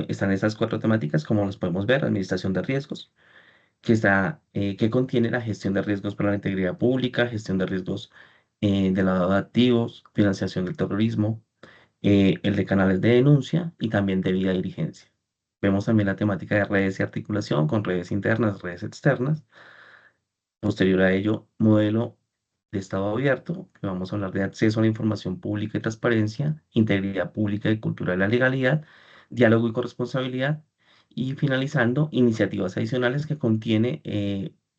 están estas 4 temáticas, como los podemos ver: administración de riesgos, que contiene la gestión de riesgos para la integridad pública, gestión de riesgos de lavado de activos, financiación del terrorismo, el de canales de denuncia y también debida diligencia. Vemos también la temática de redes y articulación con redes internas, redes externas. Posterior a ello, modelo de Estado abierto, que vamos a hablar de acceso a la información pública y transparencia, integridad pública y cultura de la legalidad, diálogo y corresponsabilidad, y finalizando, iniciativas adicionales que contiene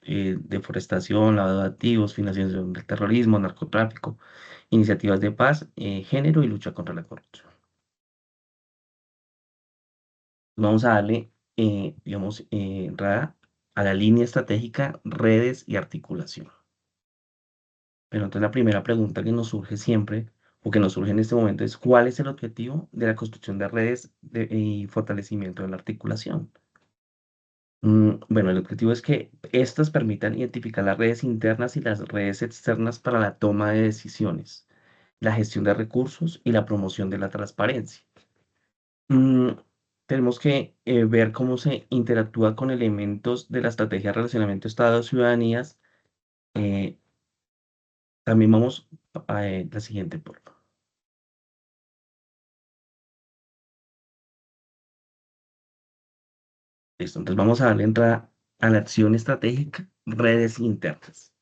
deforestación, lavado de activos, financiación del terrorismo, narcotráfico, iniciativas de paz, género y lucha contra la corrupción. Vamos a darle, digamos, entrada a la línea estratégica, redes y articulación. Pero entonces la primera pregunta que nos surge siempre, o que nos surge en este momento, es: ¿cuál es el objetivo de la construcción de redes y fortalecimiento de la articulación? Bueno, el objetivo es que estas permitan identificar las redes internas y las redes externas para la toma de decisiones, la gestión de recursos y la promoción de la transparencia. Mm, Tenemos que ver cómo se interactúa con elementos de la estrategia de relacionamiento Estado-Ciudadanías. Eh, También vamos a la siguiente, por favor. Listo, entonces vamos a darle entrada a la acción estratégica, redes internas.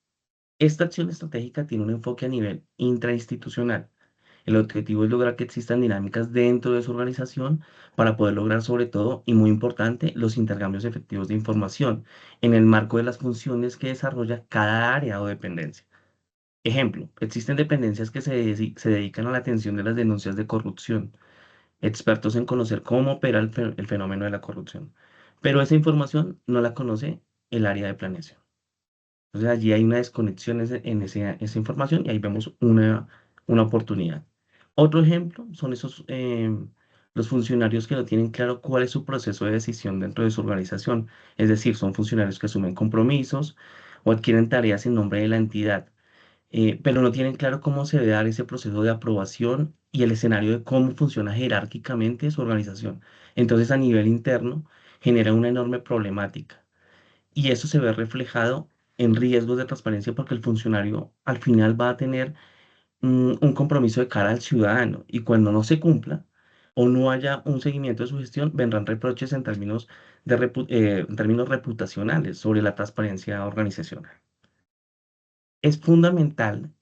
Esta acción estratégica tiene un enfoque a nivel intrainstitucional. El objetivo es lograr que existan dinámicas dentro de su organización para poder lograr sobre todo, y muy importante, los intercambios efectivos de información en el marco de las funciones que desarrolla cada área o dependencia. Ejemplo, existen dependencias que se dedican a la atención de las denuncias de corrupción, expertos en conocer cómo opera el fenómeno de la corrupción, pero esa información no la conoce el área de planeación. Entonces allí hay una desconexión esa información y ahí vemos una oportunidad. Otro ejemplo son los funcionarios que no tienen claro cuál es su proceso de decisión dentro de su organización. Es decir, son funcionarios que asumen compromisos o adquieren tareas en nombre de la entidad, pero no tienen claro cómo se debe dar ese proceso de aprobación y el escenario de cómo funciona jerárquicamente su organización. Entonces, a nivel interno, genera una enorme problemática y eso se ve reflejado en riesgos de transparencia porque el funcionario al final va a tener un compromiso de cara al ciudadano y cuando no se cumpla o no haya un seguimiento de su gestión, vendrán reproches en términos reputacionales sobre la transparencia organizacional. Es fundamental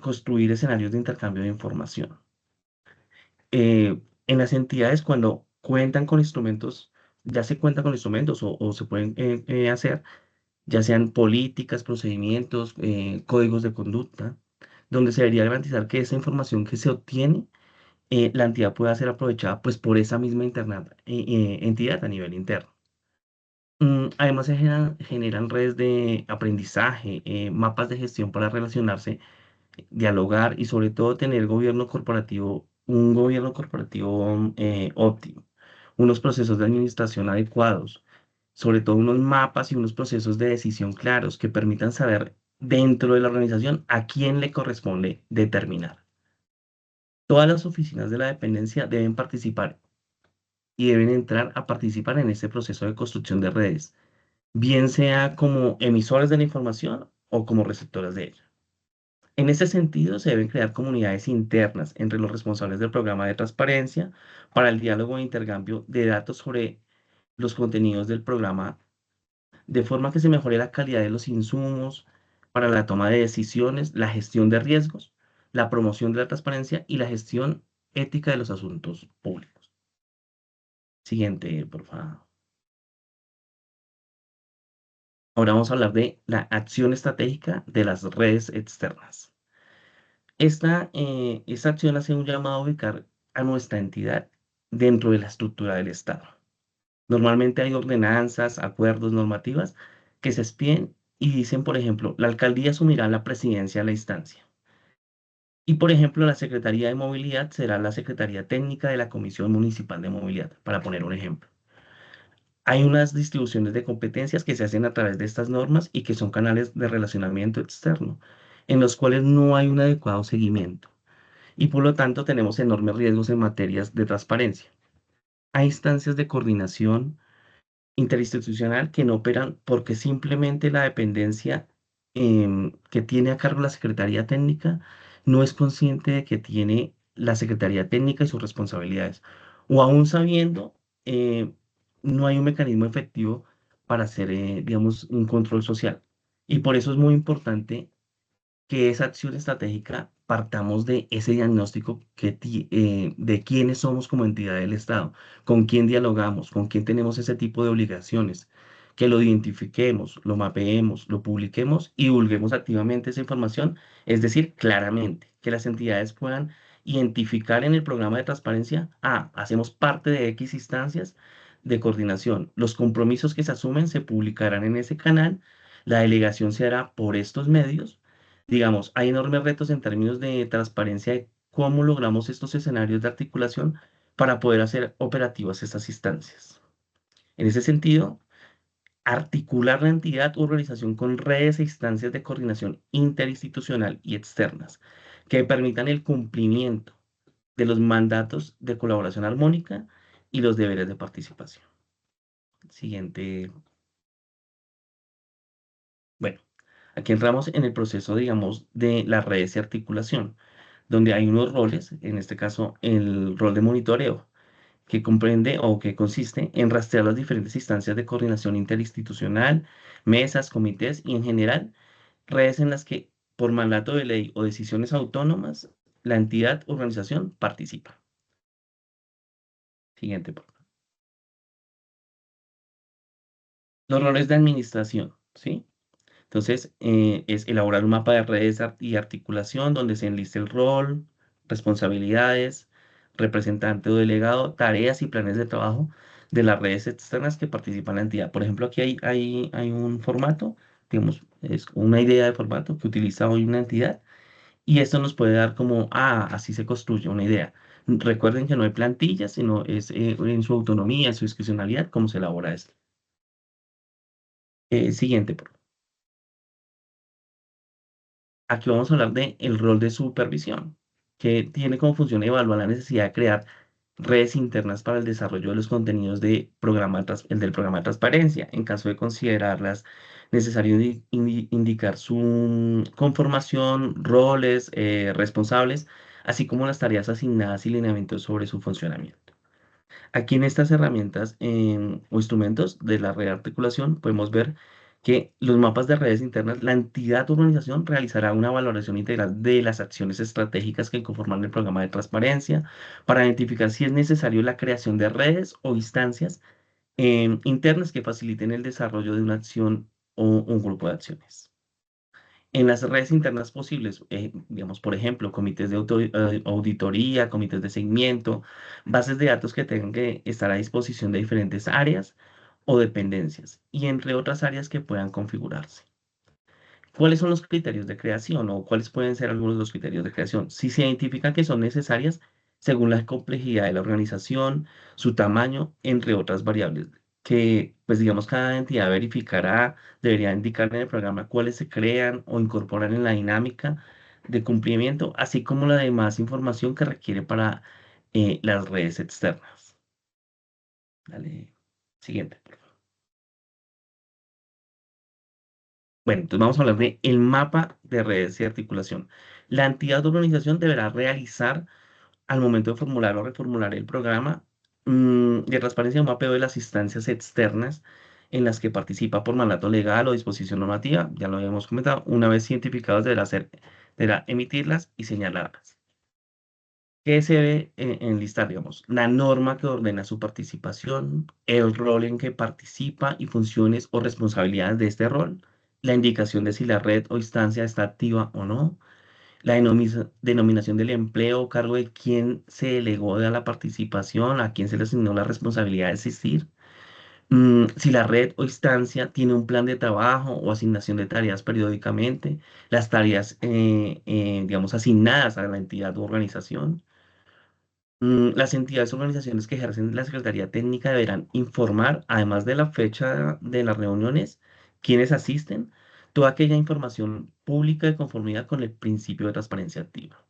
construir escenarios de intercambio de información. En las entidades, cuando cuentan con instrumentos, ya se cuentan con instrumentos o se pueden hacer, ya sean políticas, procedimientos, códigos de conducta, donde se debería garantizar que esa información que se obtiene, la entidad pueda ser aprovechada pues por esa misma entidad a nivel interno. Además, generan redes de aprendizaje, mapas de gestión para relacionarse, dialogar y sobre todo tener un gobierno corporativo óptimo, unos procesos de administración adecuados, sobre todo unos mapas y unos procesos de decisión claros que permitan saber dentro de la organización a quién le corresponde determinar. Todas las oficinas de la dependencia deben participar y deben entrar a participar en este proceso de construcción de redes, bien sea como emisores de la información o como receptoras de ella. En ese sentido, se deben crear comunidades internas entre los responsables del programa de transparencia para el diálogo e intercambio de datos sobre los contenidos del programa, de forma que se mejore la calidad de los insumos para la toma de decisiones, la gestión de riesgos, la promoción de la transparencia y la gestión ética de los asuntos públicos. Siguiente, por favor. Ahora vamos a hablar de la acción estratégica de las redes externas. Esta acción hace un llamado a ubicar a nuestra entidad dentro de la estructura del Estado. Normalmente hay ordenanzas, acuerdos, normativas que se expiden y dicen, por ejemplo, la alcaldía asumirá la presidencia de la instancia. Y, por ejemplo, la Secretaría de Movilidad será la Secretaría Técnica de la Comisión Municipal de Movilidad, para poner un ejemplo. Hay unas distribuciones de competencias que se hacen a través de estas normas y que son canales de relacionamiento externo, en los cuales no hay un adecuado seguimiento y por lo tanto tenemos enormes riesgos en materias de transparencia. Hay instancias de coordinación interinstitucional que no operan porque simplemente la dependencia que tiene a cargo la Secretaría Técnica no es consciente de que tiene la Secretaría Técnica y sus responsabilidades. O aún sabiendo, eh, no hay un mecanismo efectivo para hacer, digamos, un control social. Y por eso es muy importante que esa acción estratégica partamos de ese diagnóstico de quiénes somos como entidad del Estado, con quién dialogamos, con quién tenemos ese tipo de obligaciones, que lo identifiquemos, lo mapeemos, lo publiquemos y divulguemos activamente esa información, es decir, claramente, que las entidades puedan identificar en el programa de transparencia, hacemos parte de X instancias de coordinación, los compromisos que se asumen se publicarán en ese canal, la delegación se hará por estos medios. Digamos, hay enormes retos en términos de transparencia de cómo logramos estos escenarios de articulación para poder hacer operativas estas instancias. En ese sentido, articular la entidad u organización con redes e instancias de coordinación interinstitucional y externas que permitan el cumplimiento de los mandatos de colaboración armónica y los deberes de participación. Siguiente. Bueno, aquí entramos en el proceso, digamos, de las redes de articulación, donde hay unos roles, en este caso el rol de monitoreo, que comprende o que consiste en rastrear las diferentes instancias de coordinación interinstitucional, mesas, comités y en general redes en las que por mandato de ley o decisiones autónomas la entidad o organización participa. Siguiente, por favor. Los roles de administración, ¿sí? Entonces, es elaborar un mapa de redes y articulación donde se enliste el rol, responsabilidades, representante o delegado, tareas y planes de trabajo de las redes externas que participan en la entidad. Por ejemplo, aquí hay un formato, digamos, es una idea de formato que utiliza hoy una entidad y esto nos puede dar como, así se construye una idea. Recuerden que no hay plantillas, sino es en su autonomía, en su discrecionalidad, cómo se elabora esto. Siguiente, por favor. Aquí vamos a hablar de el rol de supervisión, que tiene como función evaluar la necesidad de crear redes internas para el desarrollo de los contenidos el del programa de transparencia. En caso de considerarlas necesario indicar su conformación, roles, responsables, así como las tareas asignadas y lineamientos sobre su funcionamiento. Aquí en estas herramientas o instrumentos de la red de articulación podemos ver que los mapas de redes internas, la entidad o organización realizará una valoración integral de las acciones estratégicas que conforman el programa de transparencia para identificar si es necesario la creación de redes o instancias internas que faciliten el desarrollo de una acción o un grupo de acciones. En las redes internas posibles, digamos, por ejemplo, comités de auditoría, comités de seguimiento, bases de datos que tengan que estar a disposición de diferentes áreas o dependencias, y entre otras áreas que puedan configurarse. ¿Cuáles son los criterios de creación o cuáles pueden ser algunos de los criterios de creación? Si se identifican que son necesarias según la complejidad de la organización, su tamaño, entre otras variables, que pues digamos cada entidad verificará, debería indicar en el programa cuáles se crean o incorporan en la dinámica de cumplimiento, así como la demás información que requiere para las redes externas. Dale, siguiente. Bueno, entonces vamos a hablar de el mapa de redes y articulación. La entidad de organización deberá realizar al momento de formular o reformular el programa de transparencia un mapeo de las instancias externas en las que participa por mandato legal o disposición normativa, ya lo habíamos comentado, una vez identificadas deberá emitirlas y señalarlas. ¿Qué se debe enlistar, digamos? La norma que ordena su participación, el rol en que participa y funciones o responsabilidades de este rol, la indicación de si la red o instancia está activa o no, la denominación del empleo o cargo de quién se delegó de la participación, a quién se le asignó la responsabilidad de asistir, si la red o instancia tiene un plan de trabajo o asignación de tareas periódicamente, las tareas, digamos, asignadas a la entidad u organización. Las entidades o organizaciones que ejercen la Secretaría Técnica deberán informar, además de la fecha de las reuniones, quienes asisten, toda aquella información pública de conformidad con el principio de transparencia activa.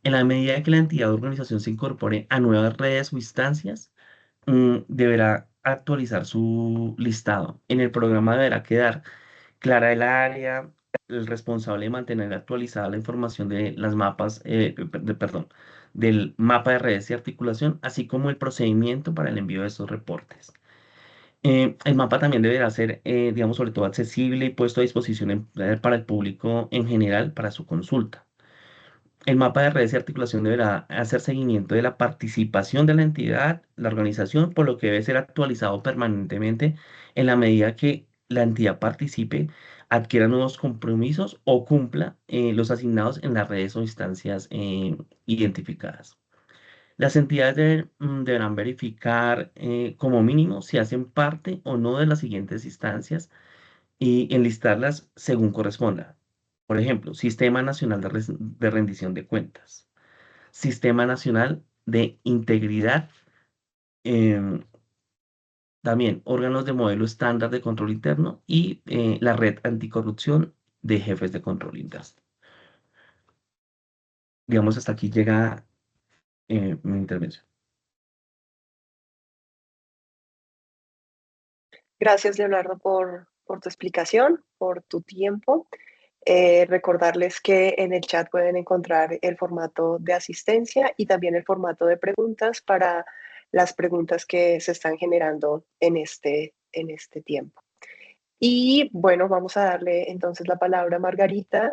En la medida que la entidad o organización se incorpore a nuevas redes o instancias, deberá actualizar su listado. En el programa deberá quedar clara el área, el responsable de mantener actualizada la información de las mapas, perdón, del mapa de redes y articulación, así como el procedimiento para el envío de estos reportes. El mapa también deberá ser, digamos, sobre todo accesible y puesto a disposición para el público en general para su consulta. El mapa de redes y articulación deberá hacer seguimiento de la participación de la entidad, la organización, por lo que debe ser actualizado permanentemente en la medida que la entidad participe, adquiera nuevos compromisos o cumpla los asignados en las redes o instancias identificadas. Las entidades deberán verificar como mínimo si hacen parte o no de las siguientes instancias y enlistarlas según corresponda. Por ejemplo, Sistema Nacional de Rendición de Cuentas, Sistema Nacional de Integridad em, También órganos de modelo estándar de control interno y la red anticorrupción de jefes de control interno. Digamos, hasta aquí llega mi intervención. Gracias, Leonardo, por tu explicación, por tu tiempo. Recordarles que en el chat pueden encontrar el formato de asistencia y también el formato de preguntas para las preguntas que se están generando en este tiempo. Y bueno, vamos a darle entonces la palabra a Margarita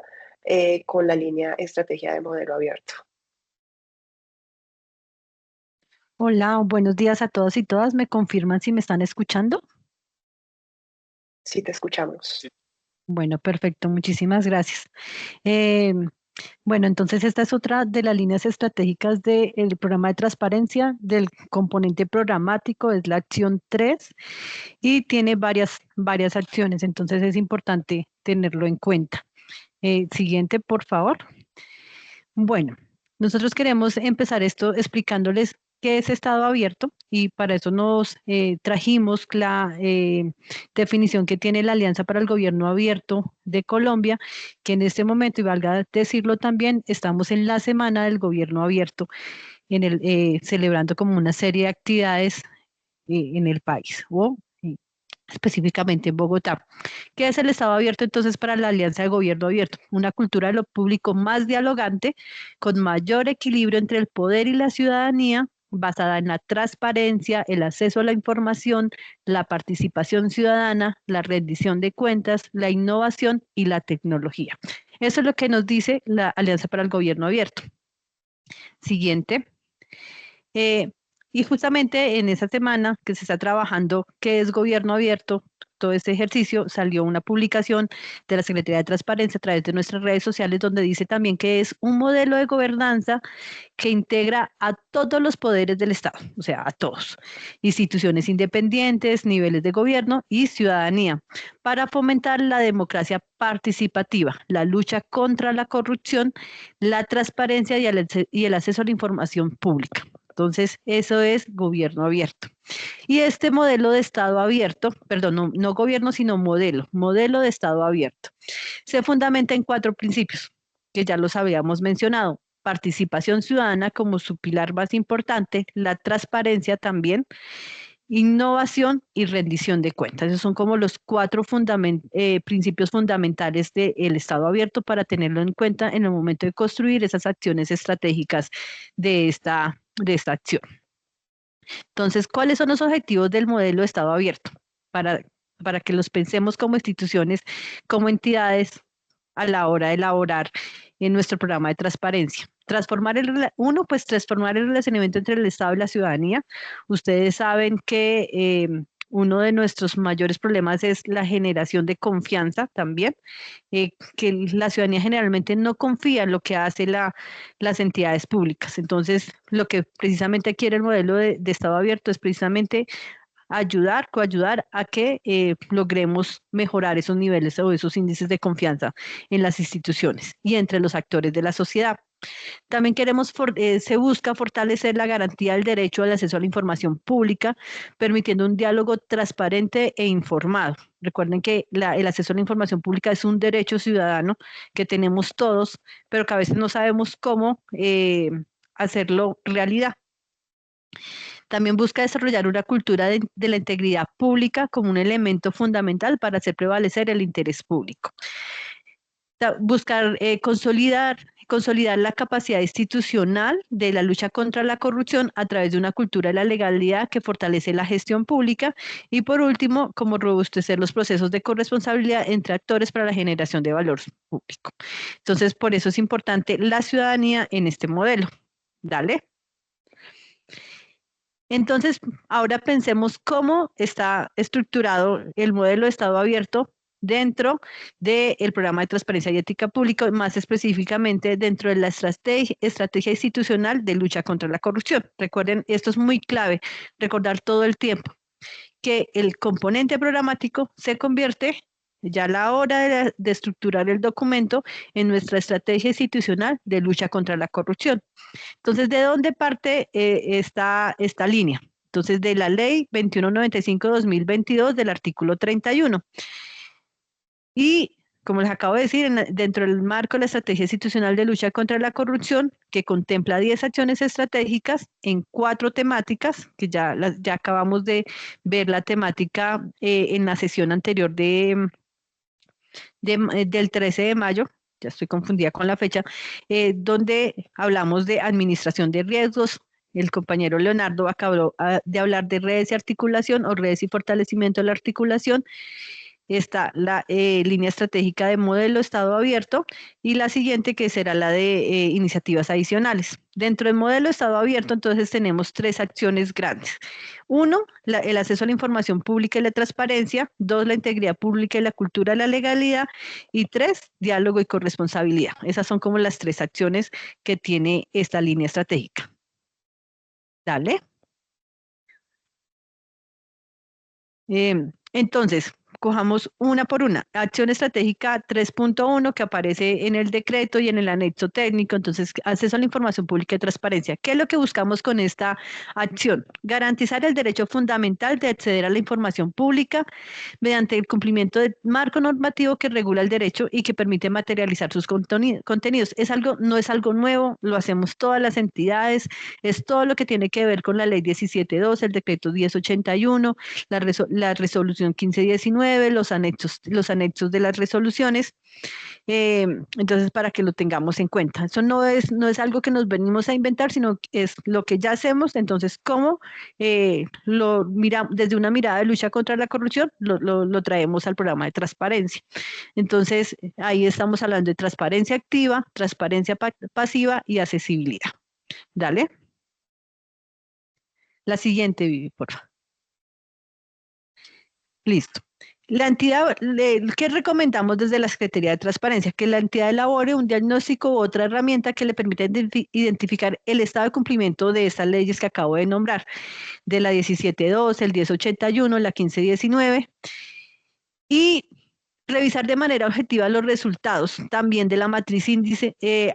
con la línea Estrategia de Modelo Abierto. Hola, buenos días a todos y todas. ¿Me confirman si me están escuchando? Sí, te escuchamos. Bueno, perfecto. Muchísimas gracias. Bueno, entonces esta es otra de las líneas estratégicas del programa de transparencia del componente programático, es la acción 3 y tiene varias acciones, entonces es importante tenerlo en cuenta. Siguiente, por favor. Bueno, nosotros queremos empezar esto explicándoles qué es estado abierto y para eso nos trajimos la definición que tiene la Alianza para el Gobierno Abierto de Colombia, que en este momento, y valga decirlo también, estamos en la Semana del Gobierno Abierto, celebrando como una serie de actividades en el país o específicamente en Bogotá. ¿Qué es el Estado abierto entonces para la Alianza de Gobierno Abierto? Una cultura de lo público más dialogante, con mayor equilibrio entre el poder y la ciudadanía, basada en la transparencia, el acceso a la información, la participación ciudadana, la rendición de cuentas, la innovación y la tecnología. Eso es lo que nos dice la Alianza para el Gobierno Abierto. Siguiente. Y justamente en esa semana que se está trabajando, que es gobierno abierto, todo este ejercicio, salió una publicación de la Secretaría de Transparencia a través de nuestras redes sociales donde dice también que es un modelo de gobernanza que integra a todos los poderes del Estado, o sea, a todos, instituciones independientes, niveles de gobierno y ciudadanía, para fomentar la democracia participativa, la lucha contra la corrupción, la transparencia y el acceso a la información pública. Entonces, eso es gobierno abierto. Y este modelo de Estado abierto, perdón, no gobierno, sino modelo de Estado abierto, se fundamenta en 4 principios, que ya los habíamos mencionado. Participación ciudadana como su pilar más importante, la transparencia también, innovación y rendición de cuentas. Esos son como los 4 principios fundamentales del Estado abierto para tenerlo en cuenta en el momento de construir esas acciones estratégicas de esta acción. Entonces, ¿cuáles son los objetivos del modelo de Estado abierto? Para que los pensemos como instituciones, como entidades a la hora de elaborar en nuestro programa de transparencia. Transformar el relacionamiento entre el Estado y la ciudadanía. Ustedes saben que uno de nuestros mayores problemas es la generación de confianza también, que la ciudadanía generalmente no confía en lo que hacen las entidades públicas. Entonces, lo que precisamente quiere el modelo de Estado abierto es precisamente coayudar a que logremos mejorar esos niveles o esos índices de confianza en las instituciones y entre los actores de la sociedad. También se busca fortalecer la garantía del derecho al acceso a la información pública, permitiendo un diálogo transparente e informado. Recuerden que el acceso a la información pública es un derecho ciudadano que tenemos todos, pero que a veces no sabemos cómo hacerlo realidad. También busca desarrollar una cultura de la integridad pública como un elemento fundamental para hacer prevalecer el interés público. Buscar consolidar la capacidad institucional de la lucha contra la corrupción a través de una cultura de la legalidad que fortalece la gestión pública y por último, como robustecer los procesos de corresponsabilidad entre actores para la generación de valor público. Entonces, por eso es importante la ciudadanía en este modelo. Dale. Entonces, ahora pensemos cómo está estructurado el modelo de Estado abierto dentro del programa de transparencia y ética pública, más específicamente dentro de la estrategia institucional de lucha contra la corrupción. Recuerden, esto es muy clave, recordar todo el tiempo que el componente programático se convierte ya a la hora de estructurar el documento en nuestra estrategia institucional de lucha contra la corrupción. Entonces, ¿de dónde parte esta línea? Entonces, de la ley 2195-2022 del artículo 31. Y, como les acabo de decir, dentro del marco de la Estrategia Institucional de Lucha contra la Corrupción, que contempla 10 acciones estratégicas en 4 temáticas, que ya acabamos de ver la temática en la sesión anterior del 13 de mayo, ya estoy confundida con la fecha, donde hablamos de administración de riesgos. El compañero Leonardo acabó de hablar de redes y articulación o redes y fortalecimiento de la articulación. Está la línea estratégica de modelo Estado abierto y la siguiente que será la de iniciativas adicionales. Dentro del modelo Estado abierto, entonces tenemos 3 acciones grandes. 1, el acceso a la información pública y la transparencia. 2, la integridad pública y la cultura de la legalidad. Y 3, diálogo y corresponsabilidad. Esas son como las 3 acciones que tiene esta línea estratégica. Dale. Entonces, cojamos una por una. Acción estratégica 3.1 que aparece en el decreto y en el anexo técnico. Entonces, acceso a la información pública y transparencia. ¿Qué es lo que buscamos con esta acción? Garantizar el derecho fundamental de acceder a la información pública mediante el cumplimiento del marco normativo que regula el derecho y que permite materializar sus contenidos. No es algo nuevo, lo hacemos todas las entidades, es todo lo que tiene que ver con la ley 17.2, el decreto 1081, la resolución 1519, los anexos de las resoluciones. Entonces, para que lo tengamos en cuenta. Eso no es algo que nos venimos a inventar, sino que es lo que ya hacemos. Entonces, ¿cómo lo miramos desde una mirada de lucha contra la corrupción? Lo traemos al programa de transparencia. Entonces, ahí estamos hablando de transparencia activa, transparencia pasiva y accesibilidad. Dale. La siguiente, Vivi, por favor. Listo. La entidad, ¿qué recomendamos desde la Secretaría de Transparencia? Que la entidad elabore un diagnóstico u otra herramienta que le permita identificar el estado de cumplimiento de estas leyes que acabo de nombrar, de la 17.2, el 1081, la 1519, y revisar de manera objetiva los resultados también de la matriz de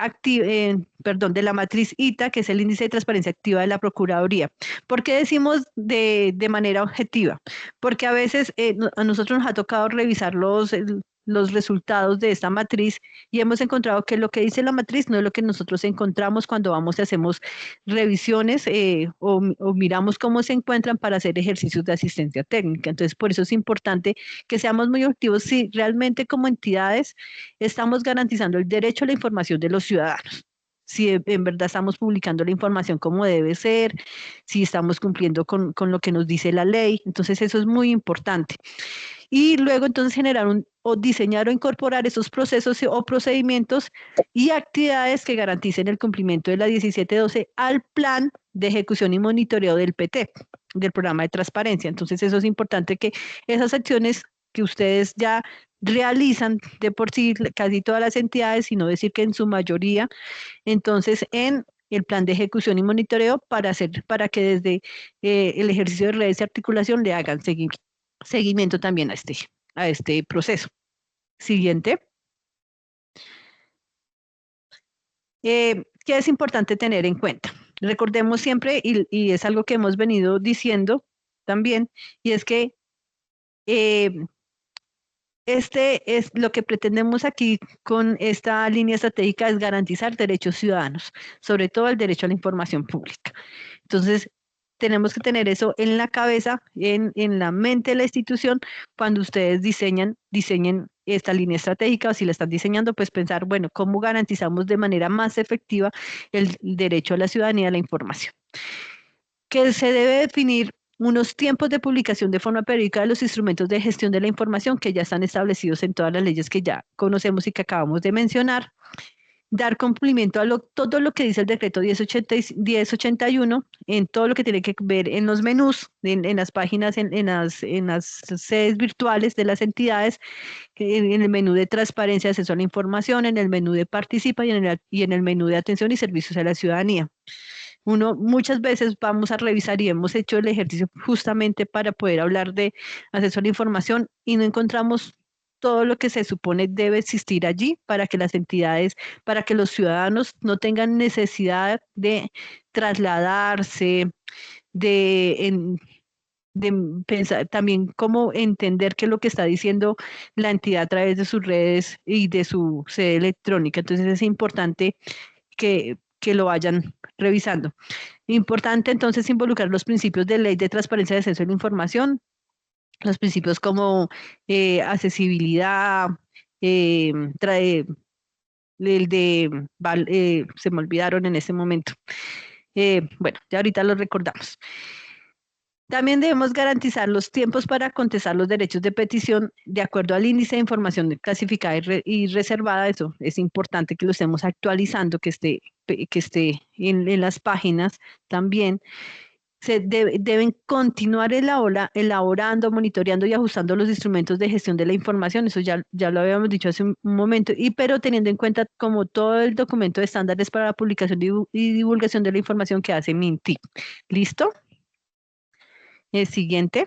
la matriz ITA, que es el índice de transparencia activa de la Procuraduría. ¿Por qué decimos de manera objetiva? Porque a veces a nosotros nos ha tocado revisar los resultados de esta matriz y hemos encontrado que lo que dice la matriz no es lo que nosotros encontramos cuando vamos y hacemos revisiones o miramos cómo se encuentran para hacer ejercicios de asistencia técnica. Entonces, por eso es importante que seamos muy objetivos si realmente como entidades estamos garantizando el derecho a la información de los ciudadanos. Si en verdad estamos publicando la información como debe ser, si estamos cumpliendo con lo que nos dice la ley. Entonces, eso es muy importante. Y luego entonces generar o diseñar o incorporar esos procesos o procedimientos y actividades que garanticen el cumplimiento de la 1712 al plan de ejecución y monitoreo del PT, del programa de transparencia. Entonces eso es importante que esas acciones que ustedes ya realizan de por sí casi todas las entidades, sino decir que en su mayoría, entonces en el plan de ejecución y monitoreo para que desde el ejercicio de redes de articulación le hagan seguimiento también a este proceso. Siguiente. ¿Qué es importante tener en cuenta? Recordemos siempre, y es algo que hemos venido diciendo también, y es que este es lo que pretendemos aquí con esta línea estratégica, es garantizar derechos ciudadanos, sobre todo el derecho a la información pública. Entonces, tenemos que tener eso en la cabeza, en la mente de la institución, cuando ustedes diseñen esta línea estratégica, o si la están diseñando, pues pensar, bueno, ¿cómo garantizamos de manera más efectiva el derecho a la ciudadanía a la información? Que se debe definir unos tiempos de publicación de forma periódica de los instrumentos de gestión de la información que ya están establecidos en todas las leyes que ya conocemos y que acabamos de mencionar. Dar cumplimiento a todo lo que dice el decreto 1081 en todo lo que tiene que ver en los menús, en las páginas, en las sedes virtuales de las entidades, en el menú de transparencia, acceso a la información, en el menú de participa y en el menú de atención y servicios a la ciudadanía. Muchas veces vamos a revisar y hemos hecho el ejercicio justamente para poder hablar de acceso a la información y no encontramos todo lo que se supone debe existir allí para que las entidades, para que los ciudadanos no tengan necesidad de trasladarse, de pensar también cómo entender qué es lo que está diciendo la entidad a través de sus redes y de su sede electrónica. Entonces es importante que lo vayan revisando. Importante entonces involucrar los principios de ley de transparencia de acceso a la información, los principios como accesibilidad, eh, se me olvidaron en este momento. Bueno, ya ahorita lo recordamos. También debemos garantizar los tiempos para contestar los derechos de petición de acuerdo al índice de información clasificada y reservada. Eso es importante que lo estemos actualizando, que esté en las páginas también. Deben continuar elaborando, monitoreando y ajustando los instrumentos de gestión de la información. Eso ya lo habíamos dicho hace un momento, pero teniendo en cuenta como todo el documento de estándares para la publicación y divulgación de la información que hace MINTIC. ¿Listo? El siguiente.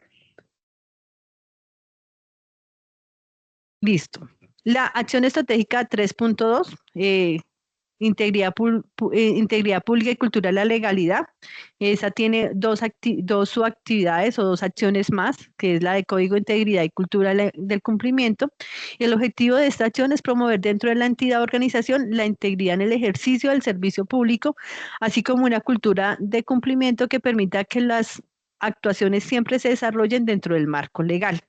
Listo. La acción estratégica 3.2, integridad pública y cultura de la legalidad. Esa tiene dos subactividades o dos acciones más, que es la de código de integridad y cultura del cumplimiento. El objetivo de esta acción es promover dentro de la entidad o organización la integridad en el ejercicio del servicio público, así como una cultura de cumplimiento que permita que las actuaciones siempre se desarrollen dentro del marco legal.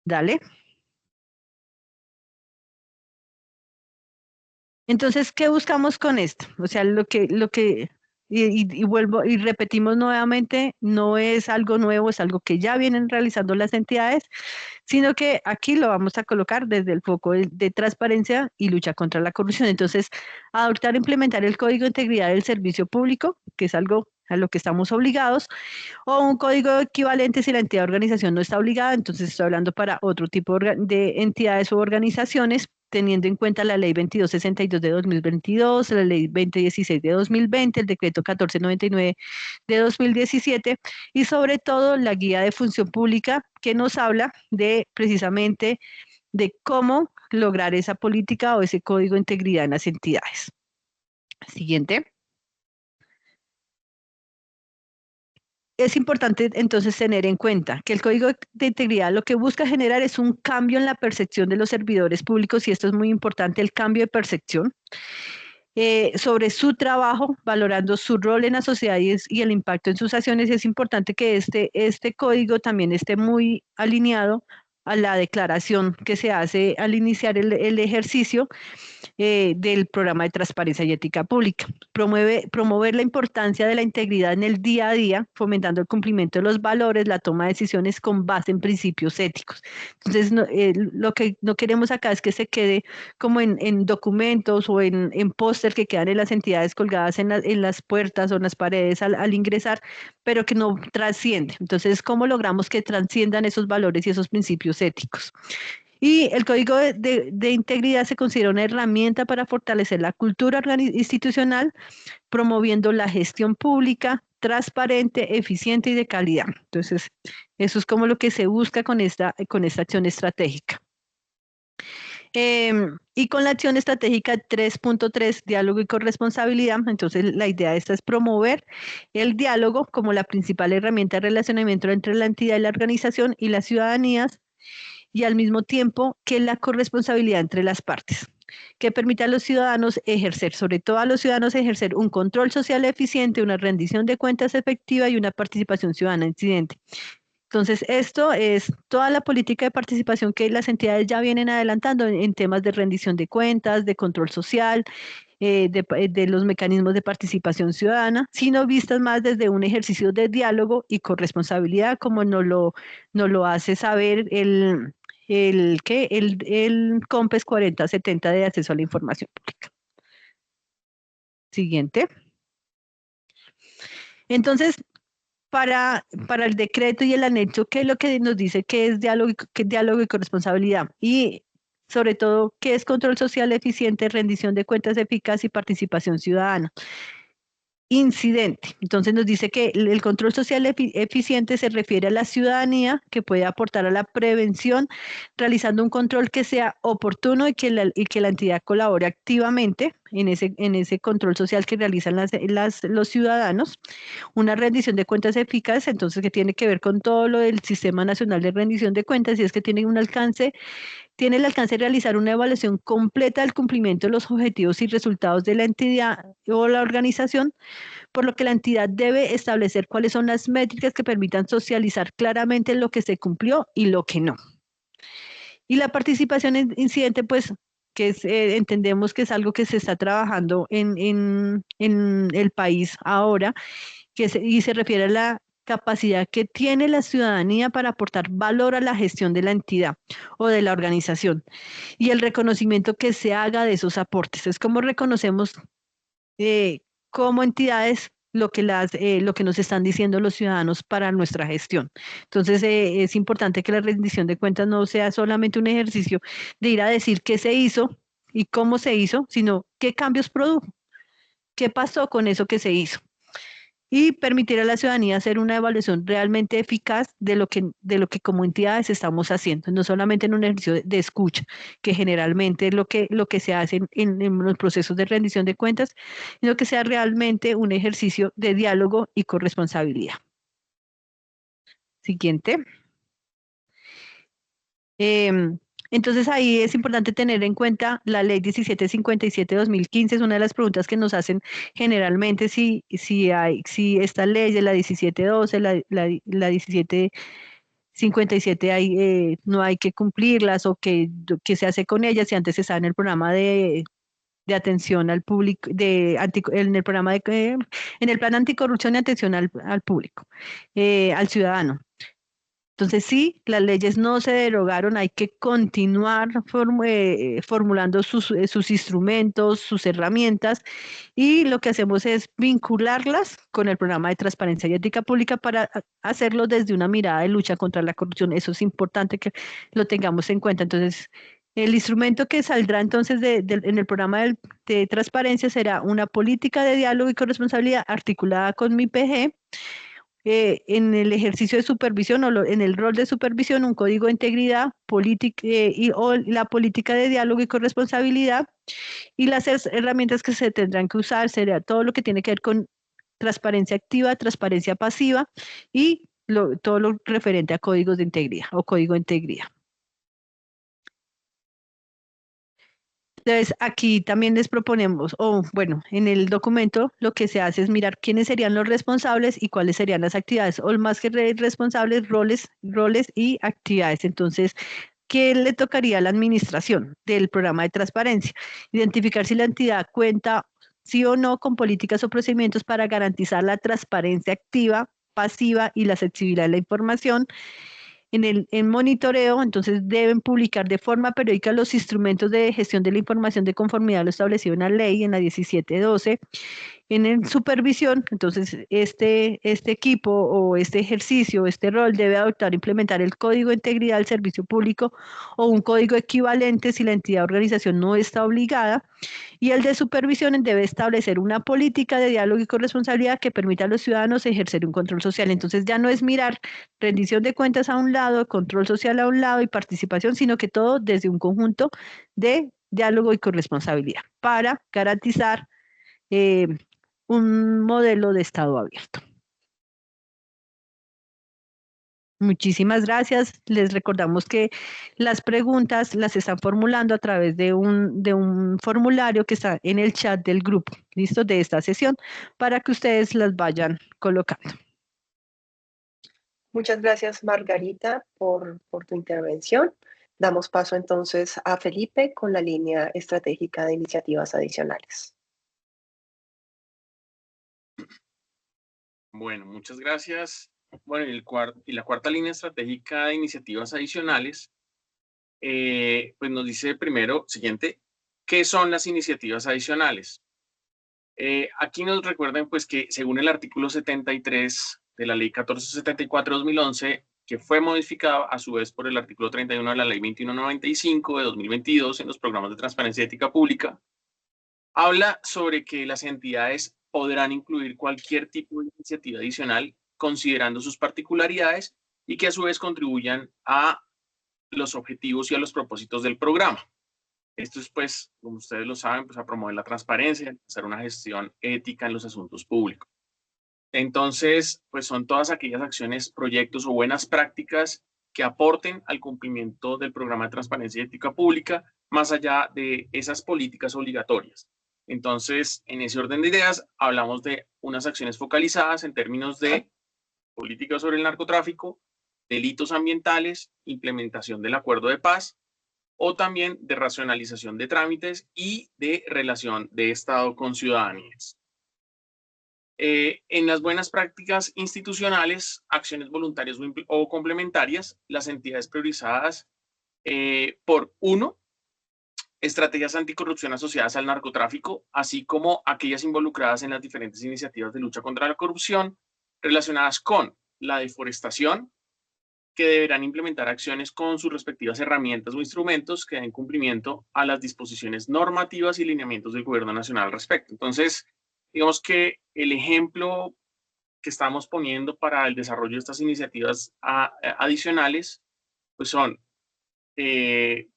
Dale. Entonces, ¿qué buscamos con esto? O sea, y vuelvo y repetimos nuevamente, no es algo nuevo, es algo que ya vienen realizando las entidades, sino que aquí lo vamos a colocar desde el foco de transparencia y lucha contra la corrupción. Entonces, adoptar e implementar el Código de Integridad del Servicio Público, que es algo a lo que estamos obligados, o un código equivalente si la entidad o organización no está obligada. Entonces estoy hablando para otro tipo de entidades u organizaciones, teniendo en cuenta la ley 2262 de 2022, la ley 2016 de 2020, el decreto 1499 de 2017 y sobre todo la guía de función pública que nos habla de precisamente de cómo lograr esa política o ese código de integridad en las entidades. Siguiente. Es importante entonces tener en cuenta que el Código de Integridad lo que busca generar es un cambio en la percepción de los servidores públicos, y esto es muy importante, el cambio de percepción sobre su trabajo, valorando su rol en la sociedad y el impacto en sus acciones. Es importante que este código también esté muy alineado a la declaración que se hace al iniciar el ejercicio del programa de transparencia y ética pública. Promover la importancia de la integridad en el día a día, fomentando el cumplimiento de los valores, la toma de decisiones con base en principios éticos. Entonces, lo que no queremos acá es que se quede como en documentos o en póster que quedan en las entidades colgadas en las puertas o en las paredes al ingresar, pero que no trasciende. Entonces, ¿cómo logramos que trasciendan esos valores y esos principios éticos? Y el Código de Integridad se considera una herramienta para fortalecer la cultura institucional, promoviendo la gestión pública, transparente, eficiente y de calidad. Entonces, eso es como lo que se busca con esta acción estratégica. Y con la acción estratégica 3.3, diálogo y corresponsabilidad, entonces la idea de esta es promover el diálogo como la principal herramienta de relacionamiento entre la entidad y la organización y las ciudadanías, y al mismo tiempo que la corresponsabilidad entre las partes, que permita a los ciudadanos ejercer, sobre todo a los ciudadanos ejercer un control social eficiente, una rendición de cuentas efectiva y una participación ciudadana incidente. Entonces, esto es toda la política de participación que las entidades ya vienen adelantando en temas de rendición de cuentas, de control social, de los mecanismos de participación ciudadana, sino vistas más desde un ejercicio de diálogo y corresponsabilidad, como nos lo hace saber el COMPES 4070 de acceso a la información pública. Siguiente. Entonces, para el decreto y el anexo, ¿qué es lo que nos dice que es diálogo y corresponsabilidad? Y sobre todo, ¿qué es control social eficiente, rendición de cuentas eficaz y participación ciudadana? Incidente. Entonces nos dice que el control social eficiente se refiere a la ciudadanía que puede aportar a la prevención, realizando un control que sea oportuno y que la entidad colabore activamente en ese control social que realizan los ciudadanos, una rendición de cuentas eficaz, entonces que tiene que ver con todo lo del Sistema Nacional de Rendición de Cuentas, y es que tiene el alcance de realizar una evaluación completa del cumplimiento de los objetivos y resultados de la entidad o la organización, por lo que la entidad debe establecer cuáles son las métricas que permitan socializar claramente lo que se cumplió y lo que no. Y la participación en incidente, pues, que entendemos que es algo que se está trabajando en el país ahora, y se refiere a la capacidad que tiene la ciudadanía para aportar valor a la gestión de la entidad o de la organización, y el reconocimiento que se haga de esos aportes. Es como reconocemos como entidades lo que nos están diciendo los ciudadanos para nuestra gestión. Entonces, es importante que la rendición de cuentas no sea solamente un ejercicio de ir a decir qué se hizo y cómo se hizo, sino qué cambios produjo, qué pasó con eso que se hizo, y permitir a la ciudadanía hacer una evaluación realmente eficaz de lo que como entidades estamos haciendo, no solamente en un ejercicio de escucha, que generalmente es lo que se hace en los procesos de rendición de cuentas, sino que sea realmente un ejercicio de diálogo y corresponsabilidad. Siguiente. Entonces ahí es importante tener en cuenta la ley 1757 de 2015, es una de las preguntas que nos hacen generalmente si esta ley de la 1712, la 1757 no hay que cumplirlas, o qué se hace con ellas, si antes estaba en el programa de atención al público, en el programa en el plan anticorrupción y atención al público, al ciudadano. Entonces, sí, las leyes no se derogaron, hay que continuar formulando sus instrumentos, sus herramientas, y lo que hacemos es vincularlas con el programa de transparencia y ética pública para hacerlo desde una mirada de lucha contra la corrupción. Eso es importante que lo tengamos en cuenta. Entonces, el instrumento que saldrá entonces en el programa de transparencia será una política de diálogo y corresponsabilidad articulada con mi PG, en el ejercicio de supervisión o en el rol de supervisión, un código de integridad o la política de diálogo y corresponsabilidad, y las herramientas que se tendrán que usar sería todo lo que tiene que ver con transparencia activa, transparencia pasiva, y todo lo referente a códigos de integridad o código de integridad. Entonces, aquí también les proponemos, bueno, en el documento lo que se hace es mirar quiénes serían los responsables y cuáles serían las actividades, o más que responsables, roles y actividades. Entonces, ¿qué le tocaría a la administración del programa de transparencia? Identificar si la entidad cuenta, sí o no, con políticas o procedimientos para garantizar la transparencia activa, pasiva y la accesibilidad de la información. En monitoreo, entonces deben publicar de forma periódica los instrumentos de gestión de la información de conformidad a lo establecido en la ley, en la 1712. En supervisión, entonces este equipo o este ejercicio, este rol debe adoptar e implementar el código de integridad del servicio público o un código equivalente si la entidad o organización no está obligada. Y el de supervisión debe establecer una política de diálogo y corresponsabilidad que permita a los ciudadanos ejercer un control social. Entonces ya no es mirar rendición de cuentas a un lado, control social a un lado y participación, sino que todo desde un conjunto de diálogo y corresponsabilidad para garantizar un modelo de Estado abierto. Muchísimas gracias. Les recordamos que las preguntas las están formulando a través de un formulario que está en el chat del grupo, listo, de esta sesión, para que ustedes las vayan colocando. Muchas gracias, Margarita, por tu intervención. Damos paso entonces a Felipe con la línea estratégica de iniciativas adicionales. Bueno, muchas gracias. Bueno, y la cuarta línea estratégica de iniciativas adicionales, pues nos dice primero, siguiente, ¿qué son las iniciativas adicionales? Aquí nos recuerdan pues que según el artículo 73 de la ley 1474-2011, que fue modificada a su vez por el artículo 31 de la ley 2195 de 2022 en los programas de transparencia y ética pública, habla sobre que las entidades podrán incluir cualquier tipo de iniciativa adicional considerando sus particularidades y que a su vez contribuyan a los objetivos y a los propósitos del programa. Esto es, pues, como ustedes lo saben, pues a promover la transparencia, hacer una gestión ética en los asuntos públicos. Entonces, pues son todas aquellas acciones, proyectos o buenas prácticas que aporten al cumplimiento del programa de transparencia y ética pública, más allá de esas políticas obligatorias. Entonces, en ese orden de ideas, hablamos de unas acciones focalizadas en términos de políticas sobre el narcotráfico, delitos ambientales, implementación del acuerdo de paz, o también de racionalización de trámites y de relación de Estado con ciudadanías. En las buenas prácticas institucionales, acciones voluntarias o complementarias, las entidades priorizadas por uno, estrategias anticorrupción asociadas al narcotráfico, así como aquellas involucradas en las diferentes iniciativas de lucha contra la corrupción relacionadas con la deforestación, que deberán implementar acciones con sus respectivas herramientas o instrumentos que den cumplimiento a las disposiciones normativas y lineamientos del Gobierno Nacional al respecto. Entonces, digamos que el ejemplo que estamos poniendo para el desarrollo de estas iniciativas adicionales, pues son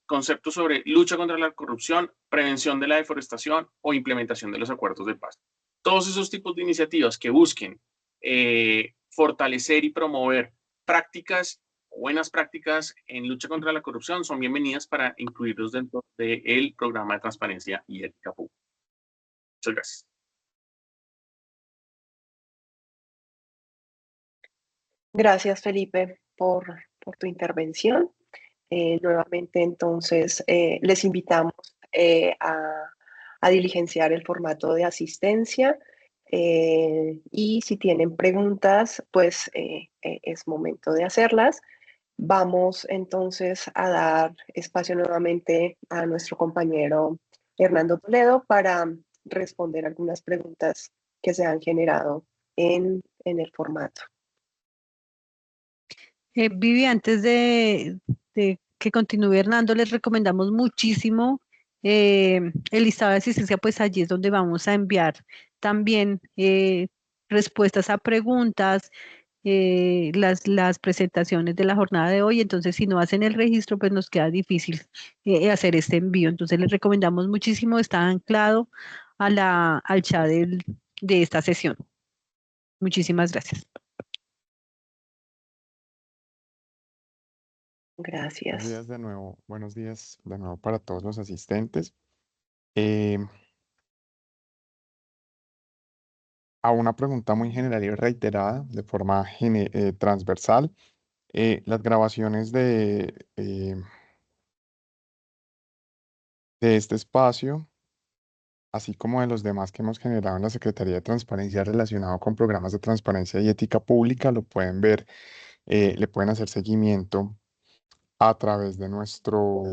conceptos sobre lucha contra la corrupción, prevención de la deforestación o implementación de los acuerdos de paz. Todos esos tipos de iniciativas que busquen fortalecer y promover prácticas, buenas prácticas en lucha contra la corrupción son bienvenidas para incluirlos dentro del programa de transparencia y ética pública. Muchas gracias. Gracias, Felipe, por tu intervención. Nuevamente, entonces, les invitamos a diligenciar el formato de asistencia y si tienen preguntas, pues es momento de hacerlas. Vamos entonces a dar espacio nuevamente a nuestro compañero Hernando Toledo para responder algunas preguntas que se han generado en el formato. Vivi, antes de que continúe Hernando, les recomendamos muchísimo el listado de asistencia, pues allí es donde vamos a enviar también respuestas a preguntas, las presentaciones de la jornada de hoy. Entonces, si no hacen el registro, pues nos queda difícil hacer este envío. Entonces, les recomendamos muchísimo, está anclado al chat de esta sesión. Muchísimas gracias. Gracias. Buenos días de nuevo para todos los asistentes. A una pregunta muy general y reiterada, de forma transversal, las grabaciones de este espacio, así como de los demás que hemos generado en la Secretaría de Transparencia relacionado con programas de transparencia y ética pública, lo pueden ver, le pueden hacer seguimiento a través de nuestro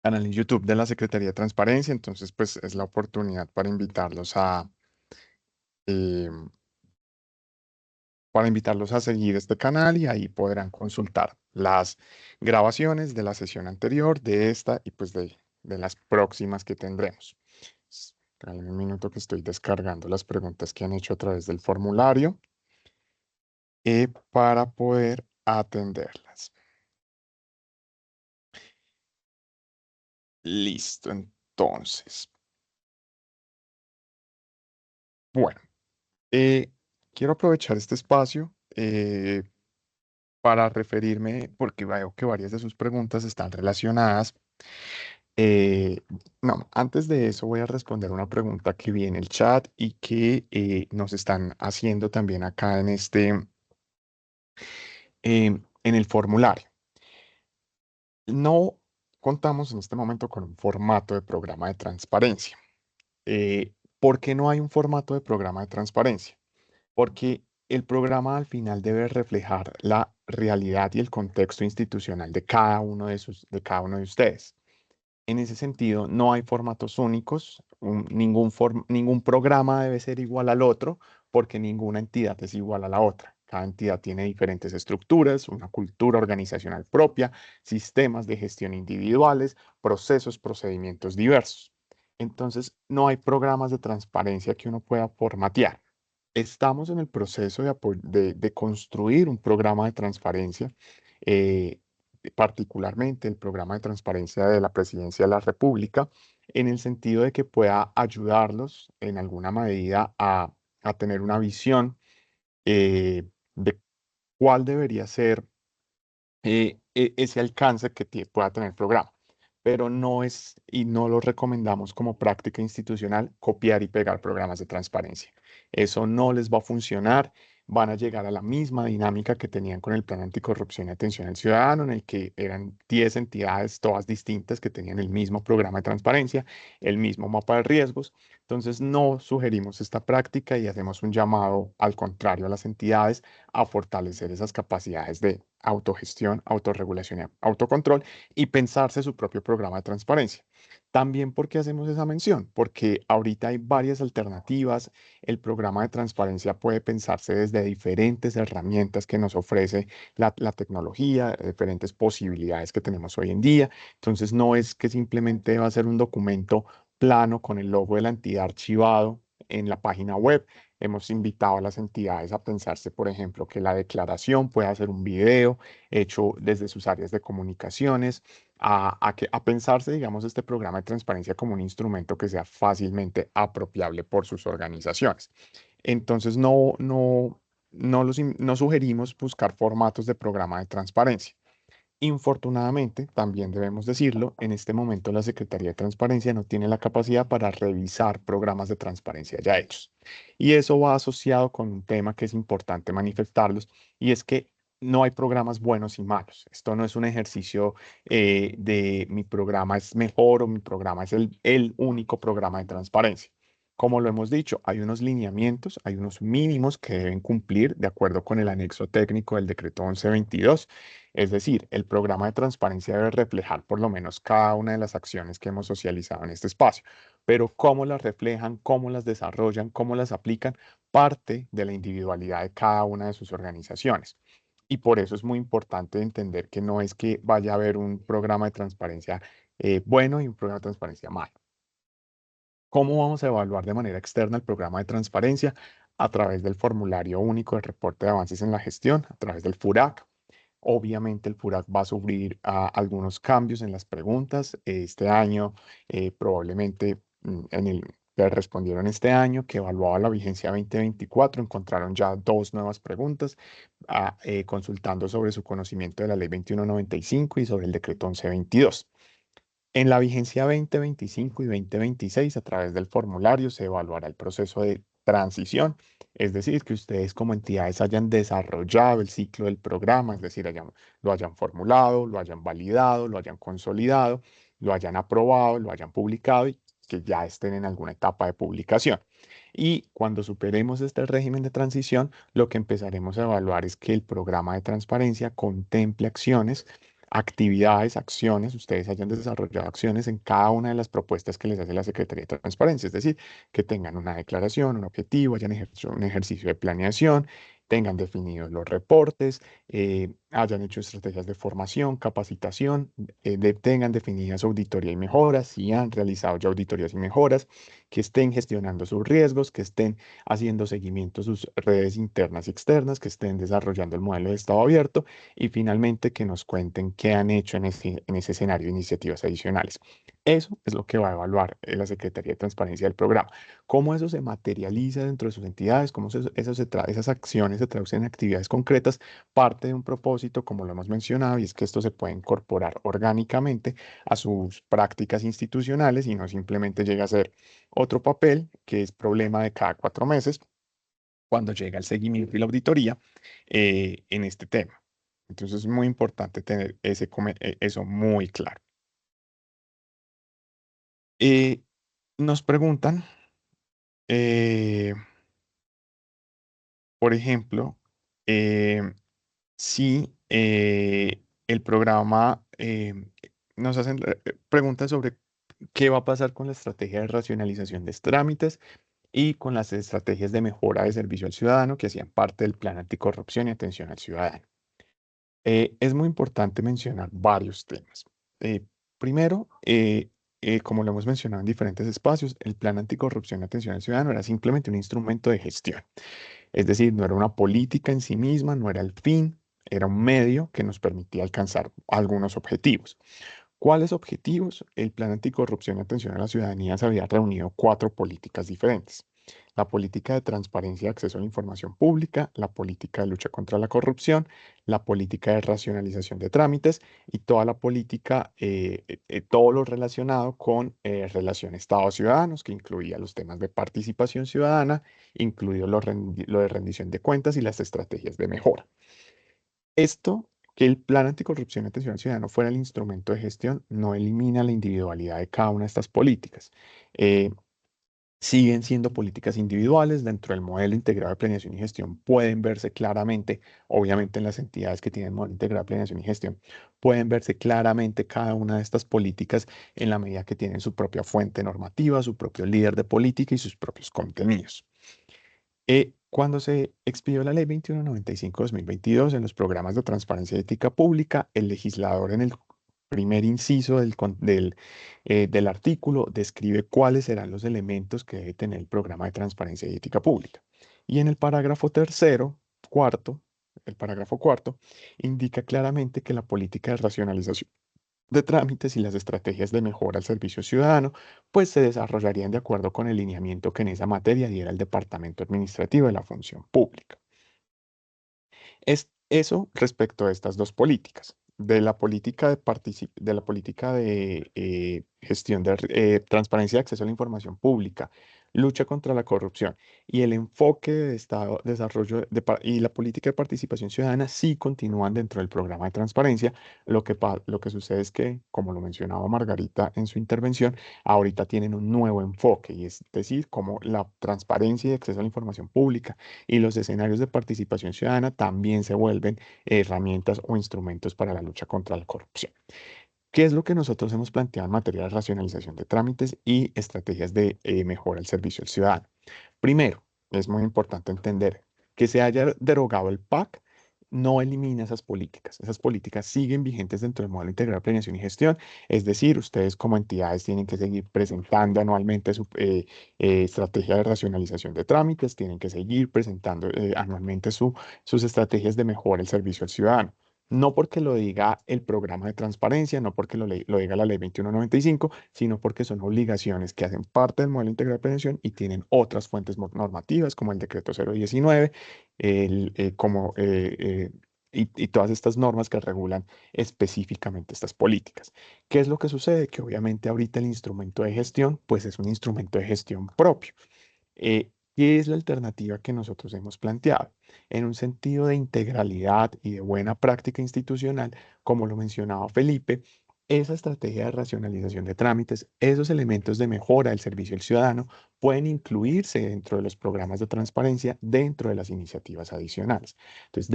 canal en YouTube de la Secretaría de Transparencia. Entonces, pues es la oportunidad para invitarlos a seguir este canal y ahí podrán consultar las grabaciones de la sesión anterior, de esta y pues de las próximas que tendremos. Esperen un minuto que estoy descargando las preguntas que han hecho a través del formulario para poder atenderlas. Listo, entonces. Bueno, quiero aprovechar este espacio para referirme, porque veo que varias de sus preguntas están relacionadas. No, antes de eso voy a responder una pregunta que vi en el chat y que nos están haciendo también acá en el formulario. No contamos en este momento con un formato de programa de transparencia. ¿Por qué no hay un formato de programa de transparencia? Porque el programa al final debe reflejar la realidad y el contexto institucional de cada uno de ustedes. En ese sentido, no hay formatos únicos, ningún programa debe ser igual al otro, porque ninguna entidad es igual a la otra. Cada entidad tiene diferentes estructuras, una cultura organizacional propia, sistemas de gestión individuales, procesos, procedimientos diversos. Entonces, no hay programas de transparencia que uno pueda formatear. Estamos en el proceso de construir un programa de transparencia particularmente el programa de transparencia de la Presidencia de la República, en el sentido de que pueda ayudarlos en alguna medida a tener una visión de cuál debería ser ese alcance que pueda tener el programa. Pero no es, y no lo recomendamos como práctica institucional, copiar y pegar programas de transparencia. Eso no les va a funcionar. Van a llegar a la misma dinámica que tenían con el Plan Anticorrupción y Atención al Ciudadano, en el que eran 10 entidades, todas distintas, que tenían el mismo programa de transparencia, el mismo mapa de riesgos. Entonces, no sugerimos esta práctica y hacemos un llamado, al contrario, a las entidades a fortalecer esas capacidades de autogestión, autorregulación y autocontrol y pensarse su propio programa de transparencia. También, ¿por qué hacemos esa mención? Porque ahorita hay varias alternativas. El programa de transparencia puede pensarse desde diferentes herramientas que nos ofrece la tecnología, diferentes posibilidades que tenemos hoy en día. Entonces, no es que simplemente va a ser un documento plano con el logo de la entidad archivado en la página web. Hemos invitado a las entidades a pensarse, por ejemplo, que la declaración pueda ser un video hecho desde sus áreas de comunicaciones, a pensarse, digamos, este programa de transparencia como un instrumento que sea fácilmente apropiable por sus organizaciones. Entonces, no sugerimos buscar formatos de programa de transparencia. Infortunadamente, también debemos decirlo, en este momento la Secretaría de Transparencia no tiene la capacidad para revisar programas de transparencia ya hechos. Y eso va asociado con un tema que es importante manifestarlos, y es que no hay programas buenos y malos. Esto no es un ejercicio de mi programa es mejor o mi programa es el único programa de transparencia. Como lo hemos dicho, hay unos lineamientos, hay unos mínimos que deben cumplir de acuerdo con el anexo técnico del decreto 1122. Es decir, el programa de transparencia debe reflejar por lo menos cada una de las acciones que hemos socializado en este espacio, pero cómo las reflejan, cómo las desarrollan, cómo las aplican, parte de la individualidad de cada una de sus organizaciones. Y por eso es muy importante entender que no es que vaya a haber un programa de transparencia bueno y un programa de transparencia malo. ¿Cómo vamos a evaluar de manera externa el programa de transparencia? A través del formulario único de reporte de avances en la gestión, a través del FURAC. Obviamente el FURAC va a sufrir algunos cambios en las preguntas. Este año, probablemente en el que respondieron este año, que evaluaba la vigencia 2024, encontraron ya 2 nuevas preguntas, consultando sobre su conocimiento de la Ley 2195 y sobre el decreto 1122. En la vigencia 2025 y 2026, a través del formulario, se evaluará el proceso de transición, es decir, que ustedes como entidades hayan desarrollado el ciclo del programa, es decir, lo hayan formulado, lo hayan validado, lo hayan consolidado, lo hayan aprobado, lo hayan publicado y que ya estén en alguna etapa de publicación. Y cuando superemos este régimen de transición, lo que empezaremos a evaluar es que el programa de transparencia contemple actividades, acciones, ustedes hayan desarrollado acciones en cada una de las propuestas que les hace la Secretaría de Transparencia, es decir, que tengan una declaración, un objetivo, hayan hecho un ejercicio de planeación, tengan definidos los reportes, hayan hecho estrategias de formación, capacitación, tengan definidas auditoría y mejoras, si han realizado ya auditorías y mejoras, que estén gestionando sus riesgos, que estén haciendo seguimiento a sus redes internas y externas, que estén desarrollando el modelo de estado abierto y finalmente que nos cuenten qué han hecho en ese escenario de iniciativas adicionales. Eso es lo que va a evaluar la Secretaría de Transparencia del programa. Cómo eso se materializa dentro de sus entidades, cómo esas acciones se traducen en actividades concretas, parte de un propósito, como lo hemos mencionado, y es que esto se puede incorporar orgánicamente a sus prácticas institucionales y no simplemente llega a ser otro papel que es problema de cada 4 meses cuando llega el seguimiento y la auditoría en este tema. Entonces es muy importante tener eso muy claro. Nos preguntan, por ejemplo, si el programa nos hacen preguntas sobre qué va a pasar con la estrategia de racionalización de trámites y con las estrategias de mejora de servicio al ciudadano que hacían parte del Plan Anticorrupción y Atención al Ciudadano. Es muy importante mencionar varios temas. Primero, como lo hemos mencionado en diferentes espacios, el Plan Anticorrupción y Atención al Ciudadano era simplemente un instrumento de gestión. Es decir, no era una política en sí misma, no era el fin, era un medio que nos permitía alcanzar algunos objetivos. ¿Cuáles objetivos? El Plan Anticorrupción y Atención a la Ciudadanía se había reunido 4 políticas diferentes. La política de transparencia y acceso a la información pública, la política de lucha contra la corrupción, la política de racionalización de trámites y toda la política, todo lo relacionado con relación Estado-ciudadanos, que incluía los temas de participación ciudadana, incluido lo de rendición de cuentas y las estrategias de mejora. Esto, que el Plan Anticorrupción y Atención al Ciudadano fuera el instrumento de gestión, no elimina la individualidad de cada una de estas políticas. Siguen siendo políticas individuales dentro del modelo integrado de planeación y gestión. Pueden verse claramente, obviamente en las entidades que tienen modelo integrado de planeación y gestión, pueden verse claramente cada una de estas políticas en la medida que tienen su propia fuente normativa, su propio líder de política y sus propios contenidos. Cuando se expidió la Ley 2195-2022 en los programas de transparencia y ética pública, el legislador en el primer inciso del artículo describe cuáles serán los elementos que debe tener el programa de transparencia y ética pública. Y en el parágrafo cuarto, indica claramente que la política de racionalización de trámites y las estrategias de mejora al servicio ciudadano, pues se desarrollarían de acuerdo con el lineamiento que en esa materia diera el Departamento Administrativo de la Función Pública. Es eso respecto a estas dos políticas. De la política de gestión de transparencia y acceso a la información pública, lucha contra la corrupción y el enfoque de Estado, desarrollo y la política de participación ciudadana sí continúan dentro del programa de transparencia. Lo que sucede es que, como lo mencionaba Margarita en su intervención, ahorita tienen un nuevo enfoque, y es decir, como la transparencia y acceso a la información pública y los escenarios de participación ciudadana también se vuelven herramientas o instrumentos para la lucha contra la corrupción. ¿Qué es lo que nosotros hemos planteado en materia de racionalización de trámites y estrategias de mejora al servicio al ciudadano? Primero, es muy importante entender que se haya derogado el PAC no elimina esas políticas. Esas políticas siguen vigentes dentro del modelo integral de planeación y gestión. Es decir, ustedes como entidades tienen que seguir presentando anualmente su estrategia de racionalización de trámites, tienen que seguir presentando anualmente sus estrategias de mejora del servicio al ciudadano. No porque lo diga el programa de transparencia, no porque lo diga la ley 2195, sino porque son obligaciones que hacen parte del modelo integral de planeación y tienen otras fuentes normativas como el decreto 019, y todas estas normas que regulan específicamente estas políticas. ¿Qué es lo que sucede? Que obviamente ahorita el instrumento de gestión, pues es un instrumento de gestión propio. ¿Qué es la alternativa que nosotros hemos planteado? En un sentido de integralidad y de buena práctica institucional, como lo mencionaba Felipe, esa estrategia de racionalización de trámites, esos elementos de mejora del servicio al ciudadano pueden incluirse dentro de los programas de transparencia, dentro de las iniciativas adicionales. Entonces,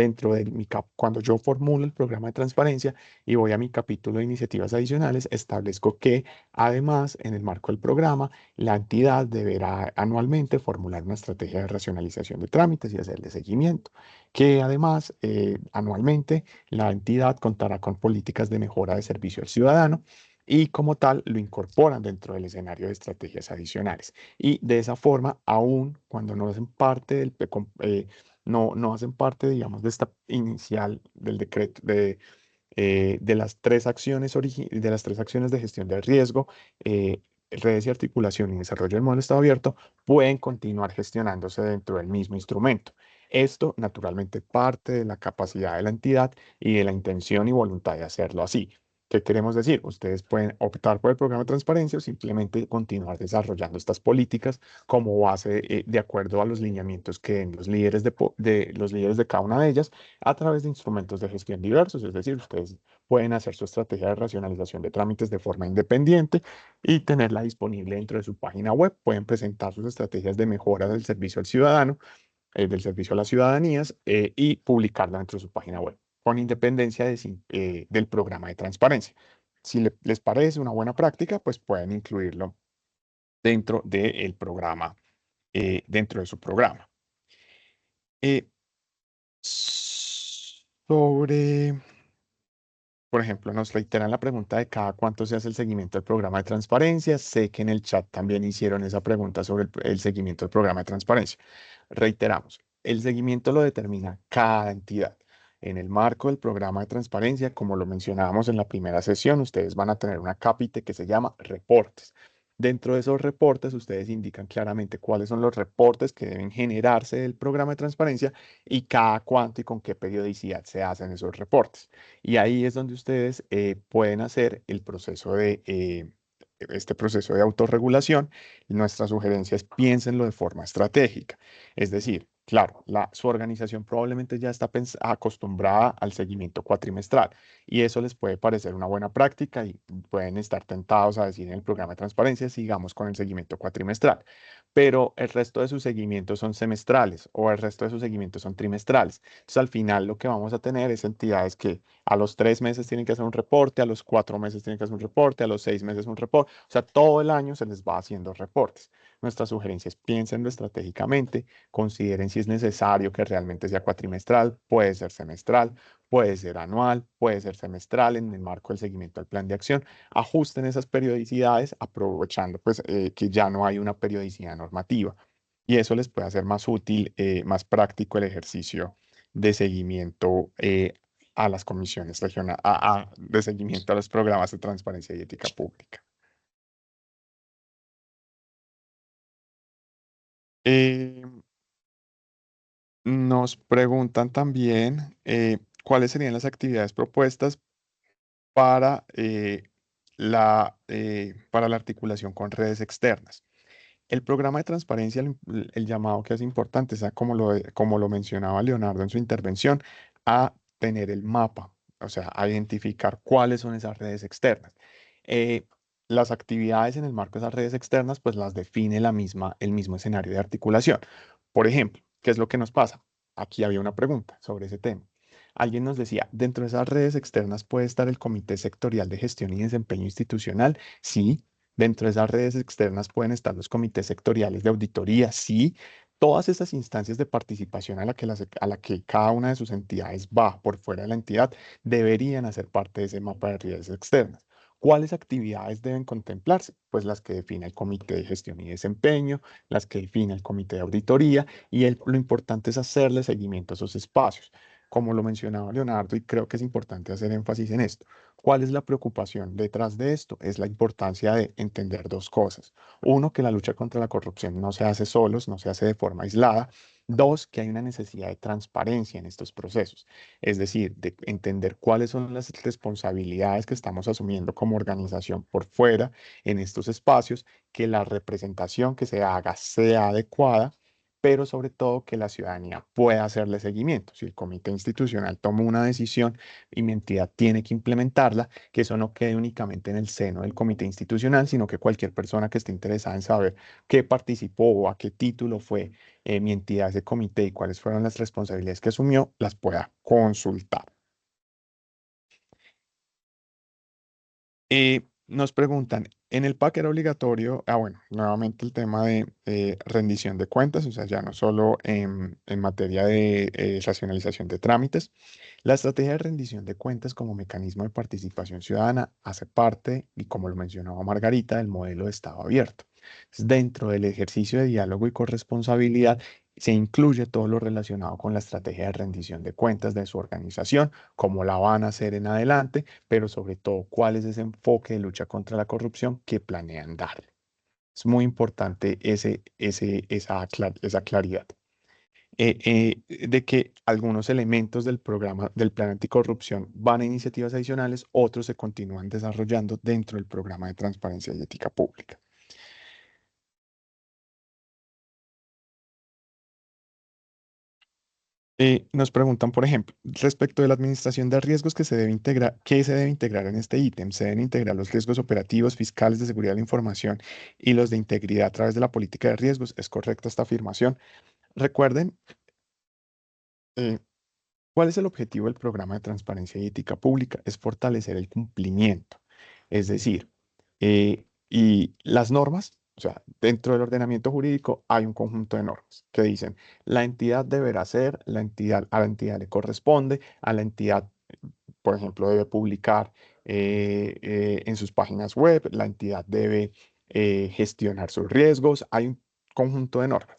cuando yo formulo el programa de transparencia y voy a mi capítulo de iniciativas adicionales, establezco que además, en el marco del programa, la entidad deberá anualmente formular una estrategia de racionalización de trámites y hacerle seguimiento, que además anualmente la entidad contará con políticas de mejora de servicio al ciudadano y como tal lo incorporan dentro del escenario de estrategias adicionales. Y de esa forma, aún cuando no hacen parte no hacen parte, digamos, de esta inicial del decreto de las tres acciones de gestión de riesgo, redes y articulación y desarrollo del modelo Estado abierto, pueden continuar gestionándose dentro del mismo instrumento. Esto, naturalmente, parte de la capacidad de la entidad y de la intención y voluntad de hacerlo así. ¿Qué queremos decir? Ustedes pueden optar por el programa de transparencia o simplemente continuar desarrollando estas políticas como base de acuerdo a los lineamientos que den los líderes de cada una de ellas a través de instrumentos de gestión diversos. Es decir, ustedes pueden hacer su estrategia de racionalización de trámites de forma independiente y tenerla disponible dentro de su página web. Pueden presentar sus estrategias de mejora del servicio al ciudadano, del servicio a las ciudadanías y publicarla dentro de su página web, con independencia del programa de transparencia. Si les parece una buena práctica, pues pueden incluirlo dentro del programa, dentro de su programa. Por ejemplo, nos reiteran la pregunta de cada cuánto se hace el seguimiento del programa de transparencia. Sé que en el chat también hicieron esa pregunta sobre el seguimiento del programa de transparencia. Reiteramos, el seguimiento lo determina cada entidad. En el marco del programa de transparencia, como lo mencionábamos en la primera sesión, ustedes van a tener una cápite que se llama reportes. Dentro de esos reportes, ustedes indican claramente cuáles son los reportes que deben generarse del programa de transparencia y cada cuánto y con qué periodicidad se hacen esos reportes. Y ahí es donde ustedes pueden hacer el proceso este proceso de autorregulación. Nuestra sugerencia es piénsenlo de forma estratégica. Es decir, claro, su organización probablemente ya está acostumbrada al seguimiento cuatrimestral y eso les puede parecer una buena práctica y pueden estar tentados a decir en el programa de transparencia, sigamos con el seguimiento cuatrimestral, pero el resto de sus seguimientos son semestrales o el resto de sus seguimientos son trimestrales. Entonces, al final lo que vamos a tener es entidades que a los 3 meses tienen que hacer un reporte, a los 4 meses tienen que hacer un reporte, a los 6 meses un reporte, o sea, todo el año se les va haciendo reportes. Nuestra sugerencia es piénsenlo estratégicamente, consideren si es necesario que realmente sea cuatrimestral, puede ser semestral, puede ser anual, puede ser semestral en el marco del seguimiento al plan de acción. Ajusten esas periodicidades aprovechando pues, que ya no hay una periodicidad normativa y eso les puede hacer más útil, más práctico el ejercicio de seguimiento a las comisiones regionales, de seguimiento a los programas de transparencia y ética pública. Eh, Nos preguntan también cuáles serían las actividades propuestas para la articulación con redes externas. El programa de transparencia, el llamado que es importante, es como lo mencionaba Leonardo en su intervención, a tener el mapa, o sea, a identificar cuáles son esas redes externas. Eh, las actividades en el marco de esas redes externas, pues las define el mismo escenario de articulación. Por ejemplo, ¿qué es lo que nos pasa? Aquí había una pregunta sobre ese tema. Alguien nos decía, dentro de esas redes externas puede estar el Comité Sectorial de Gestión y Desempeño Institucional. Sí. Dentro de esas redes externas pueden estar los comités sectoriales de auditoría. Sí. Todas esas instancias de participación a la que cada una de sus entidades va por fuera de la entidad deberían hacer parte de ese mapa de redes externas. ¿Cuáles actividades deben contemplarse? Pues las que define el Comité de Gestión y Desempeño, las que define el Comité de Auditoría y lo importante es hacerle seguimiento a esos espacios. Como lo mencionaba Leonardo, y creo que es importante hacer énfasis en esto. ¿Cuál es la preocupación detrás de esto? Es la importancia de entender dos cosas. Uno, que la lucha contra la corrupción no se hace solos, no se hace de forma aislada. Dos, que hay una necesidad de transparencia en estos procesos. Es decir, de entender cuáles son las responsabilidades que estamos asumiendo como organización por fuera en estos espacios, que la representación que se haga sea adecuada, pero sobre todo que la ciudadanía pueda hacerle seguimiento. Si el comité institucional toma una decisión y mi entidad tiene que implementarla, que eso no quede únicamente en el seno del comité institucional, sino que cualquier persona que esté interesada en saber qué participó o a qué título fue mi entidad, ese comité y cuáles fueron las responsabilidades que asumió, las pueda consultar. Nos preguntan, en el PAC era obligatorio, bueno, nuevamente el tema de rendición de cuentas, o sea, ya no solo en materia de racionalización de trámites. La estrategia de rendición de cuentas como mecanismo de participación ciudadana hace parte, y como lo mencionaba Margarita, del modelo de Estado abierto. Dentro del ejercicio de diálogo y corresponsabilidad se incluye todo lo relacionado con la estrategia de rendición de cuentas de su organización, cómo la van a hacer en adelante, pero sobre todo cuál es ese enfoque de lucha contra la corrupción que planean darle. Es muy importante esa claridad. De que algunos elementos del programa del plan anticorrupción van a iniciativas adicionales, otros se continúan desarrollando dentro del programa de transparencia y ética pública. Nos preguntan, por ejemplo, respecto de la administración de riesgos que se debe integrar, ¿qué se debe integrar en este ítem? Se deben integrar los riesgos operativos, fiscales, de seguridad de la información y los de integridad a través de la política de riesgos. ¿Es correcta esta afirmación? Recuerden, eh, ¿cuál es el objetivo del programa de transparencia y ética pública? Es fortalecer el cumplimiento. Es decir, y las normas, o sea, dentro del ordenamiento jurídico hay un conjunto de normas que dicen, la entidad deberá ser, a la entidad le corresponde, a la entidad, por ejemplo, debe publicar en sus páginas web, la entidad debe gestionar sus riesgos, hay un conjunto de normas.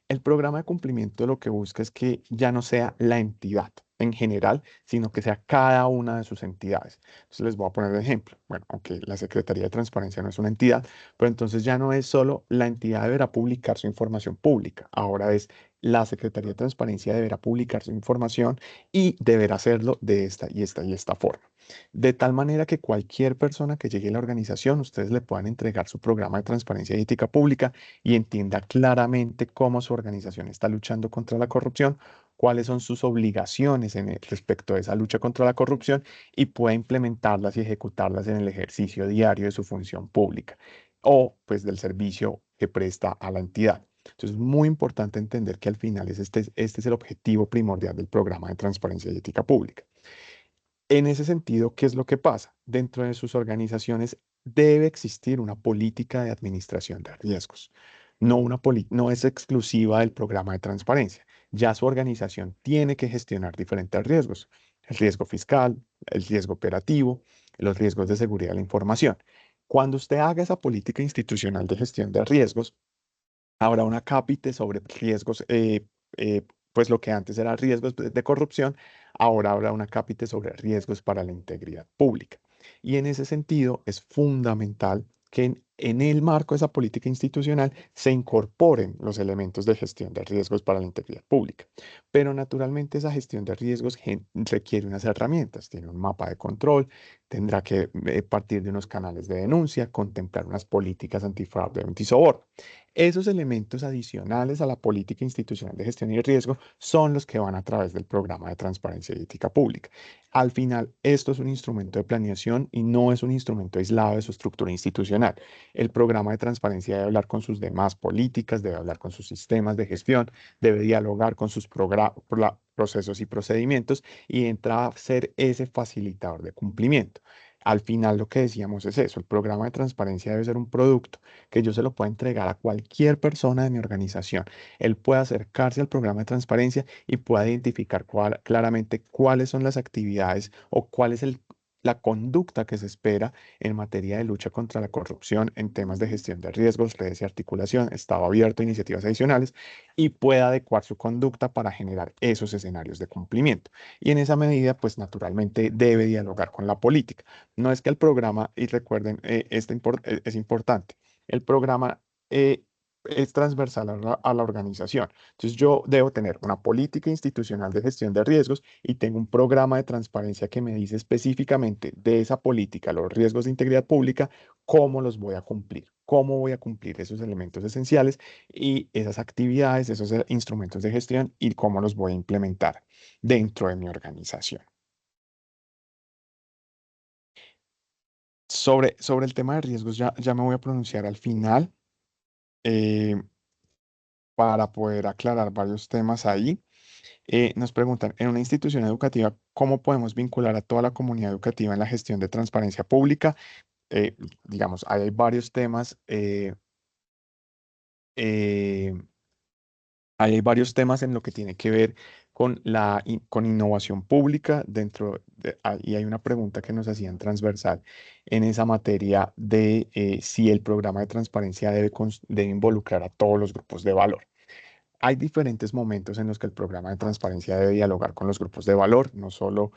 El programa de cumplimiento lo que busca es que ya no sea la entidad, en general, sino que sea cada una de sus entidades. Entonces les voy a poner de ejemplo. Bueno, aunque la Secretaría de Transparencia no es una entidad, pero entonces ya no es solo la entidad deberá publicar su información pública, ahora es la Secretaría de Transparencia deberá publicar su información y deberá hacerlo de esta y esta y esta forma. De tal manera que cualquier persona que llegue a la organización, ustedes le puedan entregar su programa de transparencia y ética pública y entienda claramente cómo su organización está luchando contra la corrupción, cuáles son sus obligaciones respecto a esa lucha contra la corrupción y pueda implementarlas y ejecutarlas en el ejercicio diario de su función pública o pues del servicio que presta a la entidad. Entonces es muy importante entender que al final este es el objetivo primordial del programa de transparencia y ética pública. En ese sentido, ¿qué es lo que pasa? Dentro de sus organizaciones debe existir una política de administración de riesgos. No es exclusiva del programa de transparencia. Ya su organización tiene que gestionar diferentes riesgos. El riesgo fiscal, el riesgo operativo, los riesgos de seguridad de la información. Cuando usted haga esa política institucional de gestión de riesgos, habrá una cápite sobre riesgos, eh, pues lo que antes era riesgos de corrupción, ahora habrá una cápite sobre riesgos para la integridad pública. Y en ese sentido es fundamental que en el marco de esa política institucional se incorporen los elementos de gestión de riesgos para la integridad pública. Pero naturalmente esa gestión de riesgos requiere unas herramientas, tiene un mapa de control, tendrá que partir de unos canales de denuncia, contemplar unas políticas antifraude y antisoborno. Esos elementos adicionales a la política institucional de gestión y riesgo son los que van a través del programa de transparencia y ética pública. Al final, esto es un instrumento de planeación y no es un instrumento aislado de su estructura institucional. El programa de transparencia debe hablar con sus demás políticas, debe hablar con sus sistemas de gestión, debe dialogar con sus procesos y procedimientos y entra a ser ese facilitador de cumplimiento. Al final lo que decíamos es eso, el programa de transparencia debe ser un producto que yo se lo pueda entregar a cualquier persona de mi organización. Él puede acercarse al programa de transparencia y pueda identificar claramente cuáles son las actividades o cuál es la conducta que se espera en materia de lucha contra la corrupción en temas de gestión de riesgos, redes y articulación, estado abierto, iniciativas adicionales y pueda adecuar su conducta para generar esos escenarios de cumplimiento. Y en esa medida, pues naturalmente debe dialogar con la política. No es que el programa, y recuerden, es importante, el programa es transversal a la organización. Entonces yo debo tener una política institucional de gestión de riesgos y tengo un programa de transparencia que me dice específicamente de esa política, los riesgos de integridad pública, cómo los voy a cumplir, cómo voy a cumplir esos elementos esenciales y esas actividades, esos instrumentos de gestión y cómo los voy a implementar dentro de mi organización. Sobre el tema de riesgos, ya me voy a pronunciar al final eh, para poder aclarar varios temas ahí. Nos preguntan, en una institución educativa, ¿cómo podemos vincular a toda la comunidad educativa en la gestión de transparencia pública? Digamos, ahí hay varios temas. Eh, Ahí hay varios temas en lo que tiene que ver con con innovación pública y hay una pregunta que nos hacían transversal en esa materia de si el programa de transparencia debe involucrar a todos los grupos de valor. Hay diferentes momentos en los que el programa de transparencia debe dialogar con los grupos de valor, no solo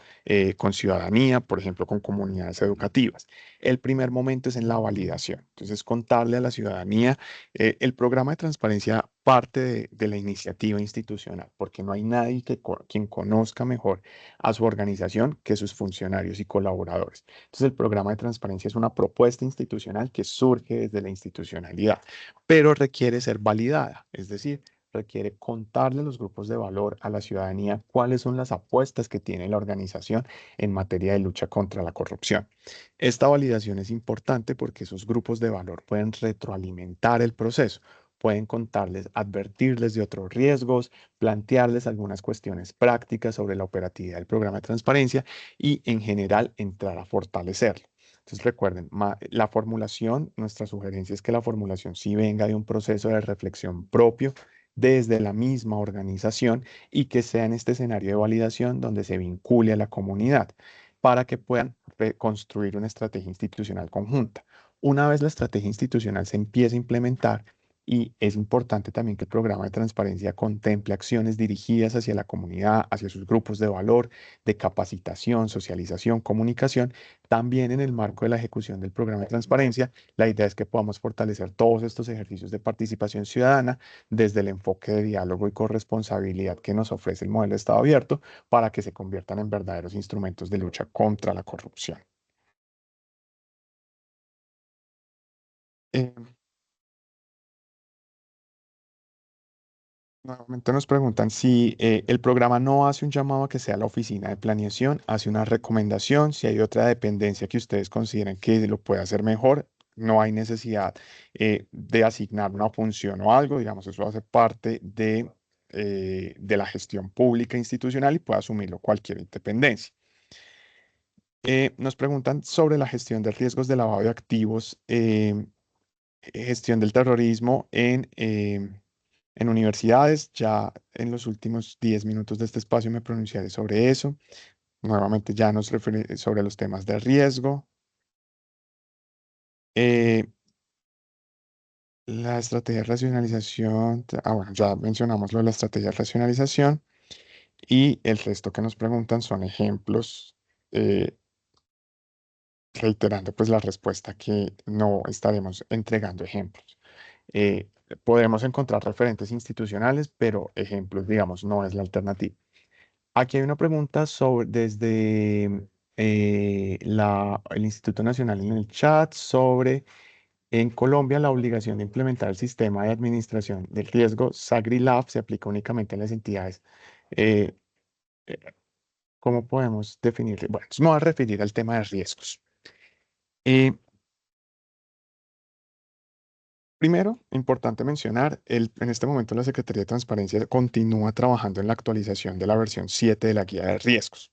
con ciudadanía, por ejemplo, con comunidades educativas. El primer momento es en la validación. Entonces, contarle a la ciudadanía, el programa de transparencia parte de la iniciativa institucional, porque no hay nadie quien conozca mejor a su organización que sus funcionarios y colaboradores. Entonces, el programa de transparencia es una propuesta institucional que surge desde la institucionalidad, pero requiere ser validada, es decir, requiere contarle a los grupos de valor, a la ciudadanía, cuáles son las apuestas que tiene la organización en materia de lucha contra la corrupción. Esta validación es importante porque esos grupos de valor pueden retroalimentar el proceso, pueden contarles, advertirles de otros riesgos, plantearles algunas cuestiones prácticas sobre la operatividad del programa de transparencia y en general entrar a fortalecerlo. Entonces recuerden, la formulación, nuestra sugerencia es que la formulación sí venga de un proceso de reflexión propio desde la misma organización y que sea en este escenario de validación donde se vincule a la comunidad para que puedan construir una estrategia institucional conjunta. Una vez la estrategia institucional se empiece a implementar, Y es importante también que el programa de transparencia contemple acciones dirigidas hacia la comunidad, hacia sus grupos de valor, de capacitación, socialización, comunicación. También en el marco de la ejecución del programa de transparencia, la idea es que podamos fortalecer todos estos ejercicios de participación ciudadana desde el enfoque de diálogo y corresponsabilidad que nos ofrece el modelo de Estado abierto para que se conviertan en verdaderos instrumentos de lucha contra la corrupción. Eh, Nuevamente nos preguntan si el programa no hace un llamado a que sea la oficina de planeación, hace una recomendación, si hay otra dependencia que ustedes consideren que lo puede hacer mejor, no hay necesidad de asignar una función o algo, digamos, eso hace parte de la gestión pública institucional y puede asumirlo cualquier independencia. Nos preguntan sobre la gestión de riesgos de lavado de activos, gestión del terrorismo en universidades. Ya en los últimos 10 minutos de este espacio me pronunciaré sobre eso. Nuevamente ya nos refiere sobre los temas de riesgo. Eh, la estrategia de racionalización, bueno, ya mencionamos lo de la estrategia de racionalización y el resto que nos preguntan son ejemplos, reiterando pues la respuesta que no estaremos entregando ejemplos. Eh, Podremos encontrar referentes institucionales, pero ejemplos, digamos, no es la alternativa. Aquí hay una pregunta desde el Instituto Nacional en el chat sobre en Colombia la obligación de implementar el sistema de administración del riesgo SAGRI-LAF se aplica únicamente a las entidades. Eh, eh, ¿Cómo podemos definirlo? Bueno, me voy a referir al tema de riesgos. Primero, importante mencionar, en este momento la Secretaría de Transparencia continúa trabajando en la actualización de la versión 7 de la guía de riesgos.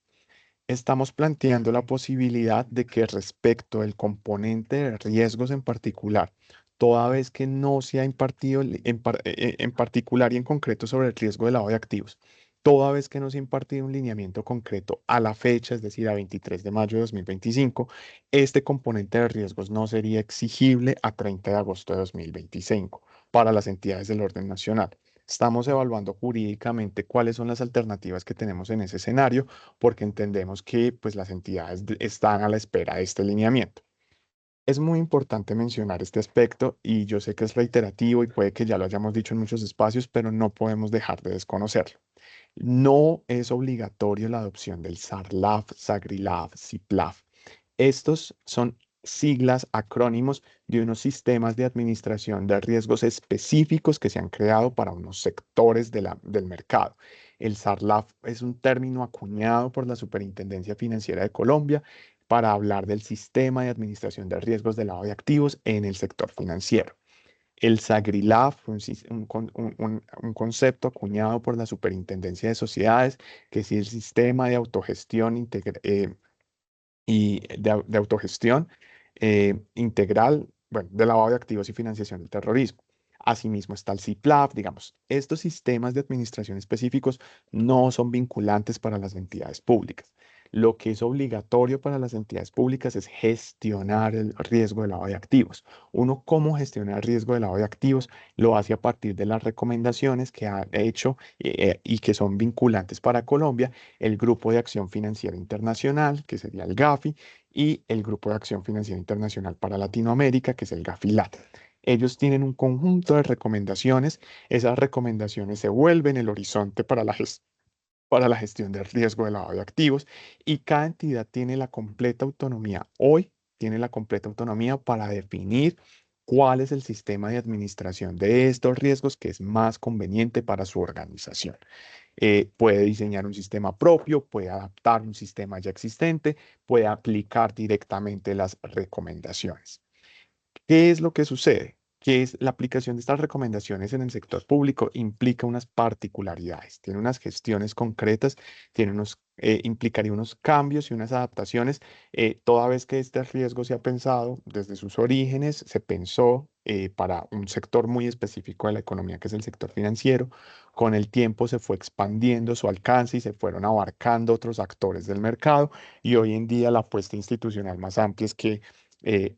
Estamos planteando la posibilidad de que respecto del componente de riesgos en particular, toda vez que no se ha impartido en particular y en concreto sobre el riesgo de lavado de activos, toda vez que no se ha impartido un lineamiento concreto a la fecha, es decir, a 23 de mayo de 2025, este componente de riesgos no sería exigible a 30 de agosto de 2025 para las entidades del orden nacional. Estamos evaluando jurídicamente cuáles son las alternativas que tenemos en ese escenario porque entendemos que pues, las entidades están a la espera de este lineamiento. Es muy importante mencionar este aspecto y yo sé que es reiterativo y puede que ya lo hayamos dicho en muchos espacios, pero no podemos dejar de desconocerlo. No es obligatorio la adopción del SARLAF, SAGRILAF, CIPLAF. Estos son siglas, acrónimos de unos sistemas de administración de riesgos específicos que se han creado para unos sectores del mercado. El SARLAF es un término acuñado por la Superintendencia Financiera de Colombia para hablar del sistema de administración de riesgos de lavado de activos en el sector financiero. El SAGRILAF fue un concepto acuñado por la Superintendencia de Sociedades, que es el sistema de autogestión de autogestión integral, bueno, de lavado de activos y financiación del terrorismo. Asimismo está el CIPLAF, digamos. Estos sistemas de administración específicos no son vinculantes para las entidades públicas. Lo que es obligatorio para las entidades públicas es gestionar el riesgo de lavado de activos. Uno, ¿cómo gestionar el riesgo de lavado de activos? Lo hace a partir de las recomendaciones que ha hecho y que son vinculantes para Colombia el Grupo de Acción Financiera Internacional, que sería el GAFI, y el Grupo de Acción Financiera Internacional para Latinoamérica, que es el GAFILAT. Ellos tienen un conjunto de recomendaciones. Esas recomendaciones se vuelven el horizonte para la gestión del riesgo de lavado de activos y cada entidad tiene la completa autonomía. Hoy tiene la completa autonomía para definir cuál es el sistema de administración de estos riesgos que es más conveniente para su organización. Puede diseñar un sistema propio, puede adaptar un sistema ya existente, puede aplicar directamente las recomendaciones. ¿Qué es lo que sucede? Que es la aplicación de estas recomendaciones en el sector público implica unas particularidades, tiene unas gestiones concretas, implicaría unos cambios y unas adaptaciones, toda vez que este riesgo se ha pensado desde sus orígenes, se pensó para un sector muy específico de la economía, que es el sector financiero. Con el tiempo se fue expandiendo su alcance y se fueron abarcando otros actores del mercado y hoy en día la apuesta institucional más amplia es que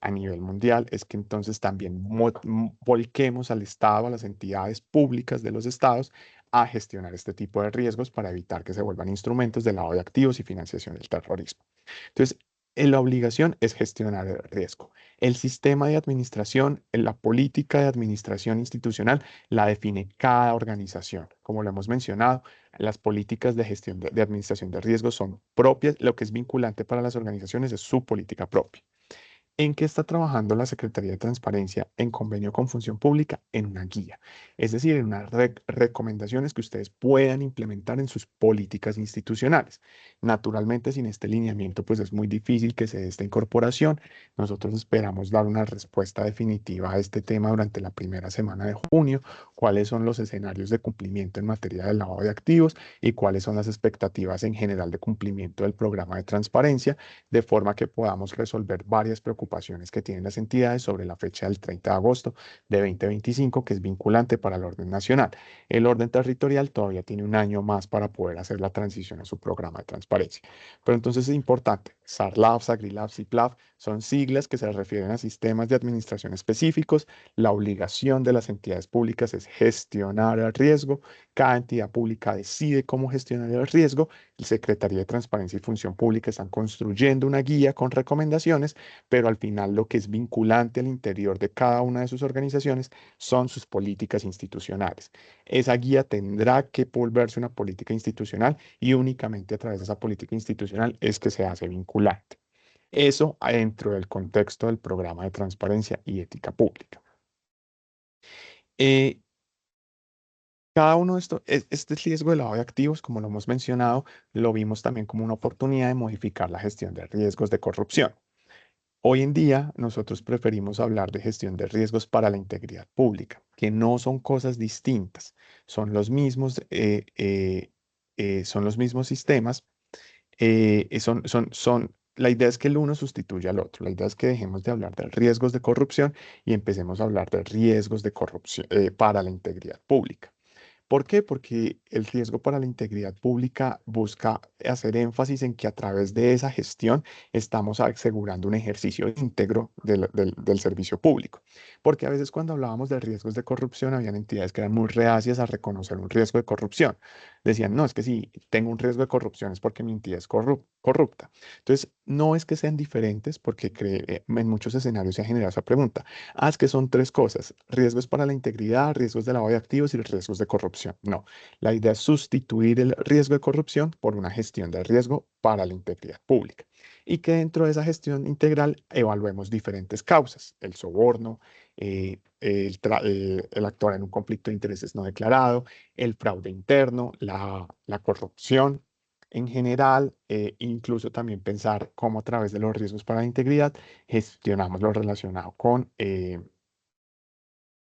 a nivel mundial, es que entonces también volquemos al Estado, a las entidades públicas de los estados, a gestionar este tipo de riesgos para evitar que se vuelvan instrumentos de lavado de activos y financiación del terrorismo. Entonces, la obligación es gestionar el riesgo. El sistema de administración, la política de administración institucional la define cada organización. Como lo hemos mencionado, las políticas de gestión de administración de riesgos son propias. Lo que es vinculante para las organizaciones es su política propia. ¿En qué está trabajando la Secretaría de Transparencia en convenio con Función Pública? En una guía, es decir, en unas recomendaciones que ustedes puedan implementar en sus políticas institucionales. Naturalmente, sin este lineamiento, pues es muy difícil que se dé esta incorporación. Nosotros esperamos dar una respuesta definitiva a este tema durante la primera semana de junio, cuáles son los escenarios de cumplimiento en materia de lavado de activos y cuáles son las expectativas en general de cumplimiento del programa de transparencia, de forma que podamos resolver varias preocupaciones que tienen las entidades sobre la fecha del 30 de agosto de 2025, que es vinculante para el orden nacional. El orden territorial todavía tiene un año más para poder hacer la transición a su programa de transparencia. Pero entonces es importante, SARLAB, SAGRILAB, CIPLAB son siglas que se refieren a sistemas de administración específicos. La obligación de las entidades públicas es gestionar el riesgo. Cada entidad pública decide cómo gestionar el riesgo. La Secretaría de Transparencia y Función Pública están construyendo una guía con recomendaciones, pero al final lo que es vinculante al interior de cada una de sus organizaciones son sus políticas institucionales. Esa guía tendrá que volverse una política institucional y únicamente a través de esa política institucional es que se hace vinculante. Eso dentro del contexto del programa de transparencia y ética pública. Cada uno de estos, este riesgo de lavado de activos, como lo hemos mencionado, lo vimos también como una oportunidad de modificar la gestión de riesgos de corrupción. Hoy en día nosotros preferimos hablar de gestión de riesgos para la integridad pública, que no son cosas distintas, son los mismos, son los mismos sistemas, la idea es que el uno sustituya al otro, la idea es que dejemos de hablar de riesgos de corrupción y empecemos a hablar de riesgos de corrupción para la integridad pública. ¿Por qué? Porque el riesgo para la integridad pública busca hacer énfasis en que a través de esa gestión estamos asegurando un ejercicio íntegro del servicio público. Porque a veces cuando hablábamos de riesgos de corrupción, habían entidades que eran muy reacias a reconocer un riesgo de corrupción. Decían, no, es que si tengo un riesgo de corrupción es porque mi entidad es corrupta. Entonces, no es que sean diferentes, porque en muchos escenarios se ha generado esa pregunta. Ah, es que son tres cosas: riesgos para la integridad, riesgos de lavado de activos y riesgos de corrupción. No, la idea es sustituir el riesgo de corrupción por una gestión de riesgo para la integridad pública. Y que dentro de esa gestión integral evaluemos diferentes causas: el soborno, el actuar en un conflicto de intereses no declarado, el fraude interno, la corrupción en general, incluso también pensar cómo a través de los riesgos para la integridad gestionamos lo relacionado con el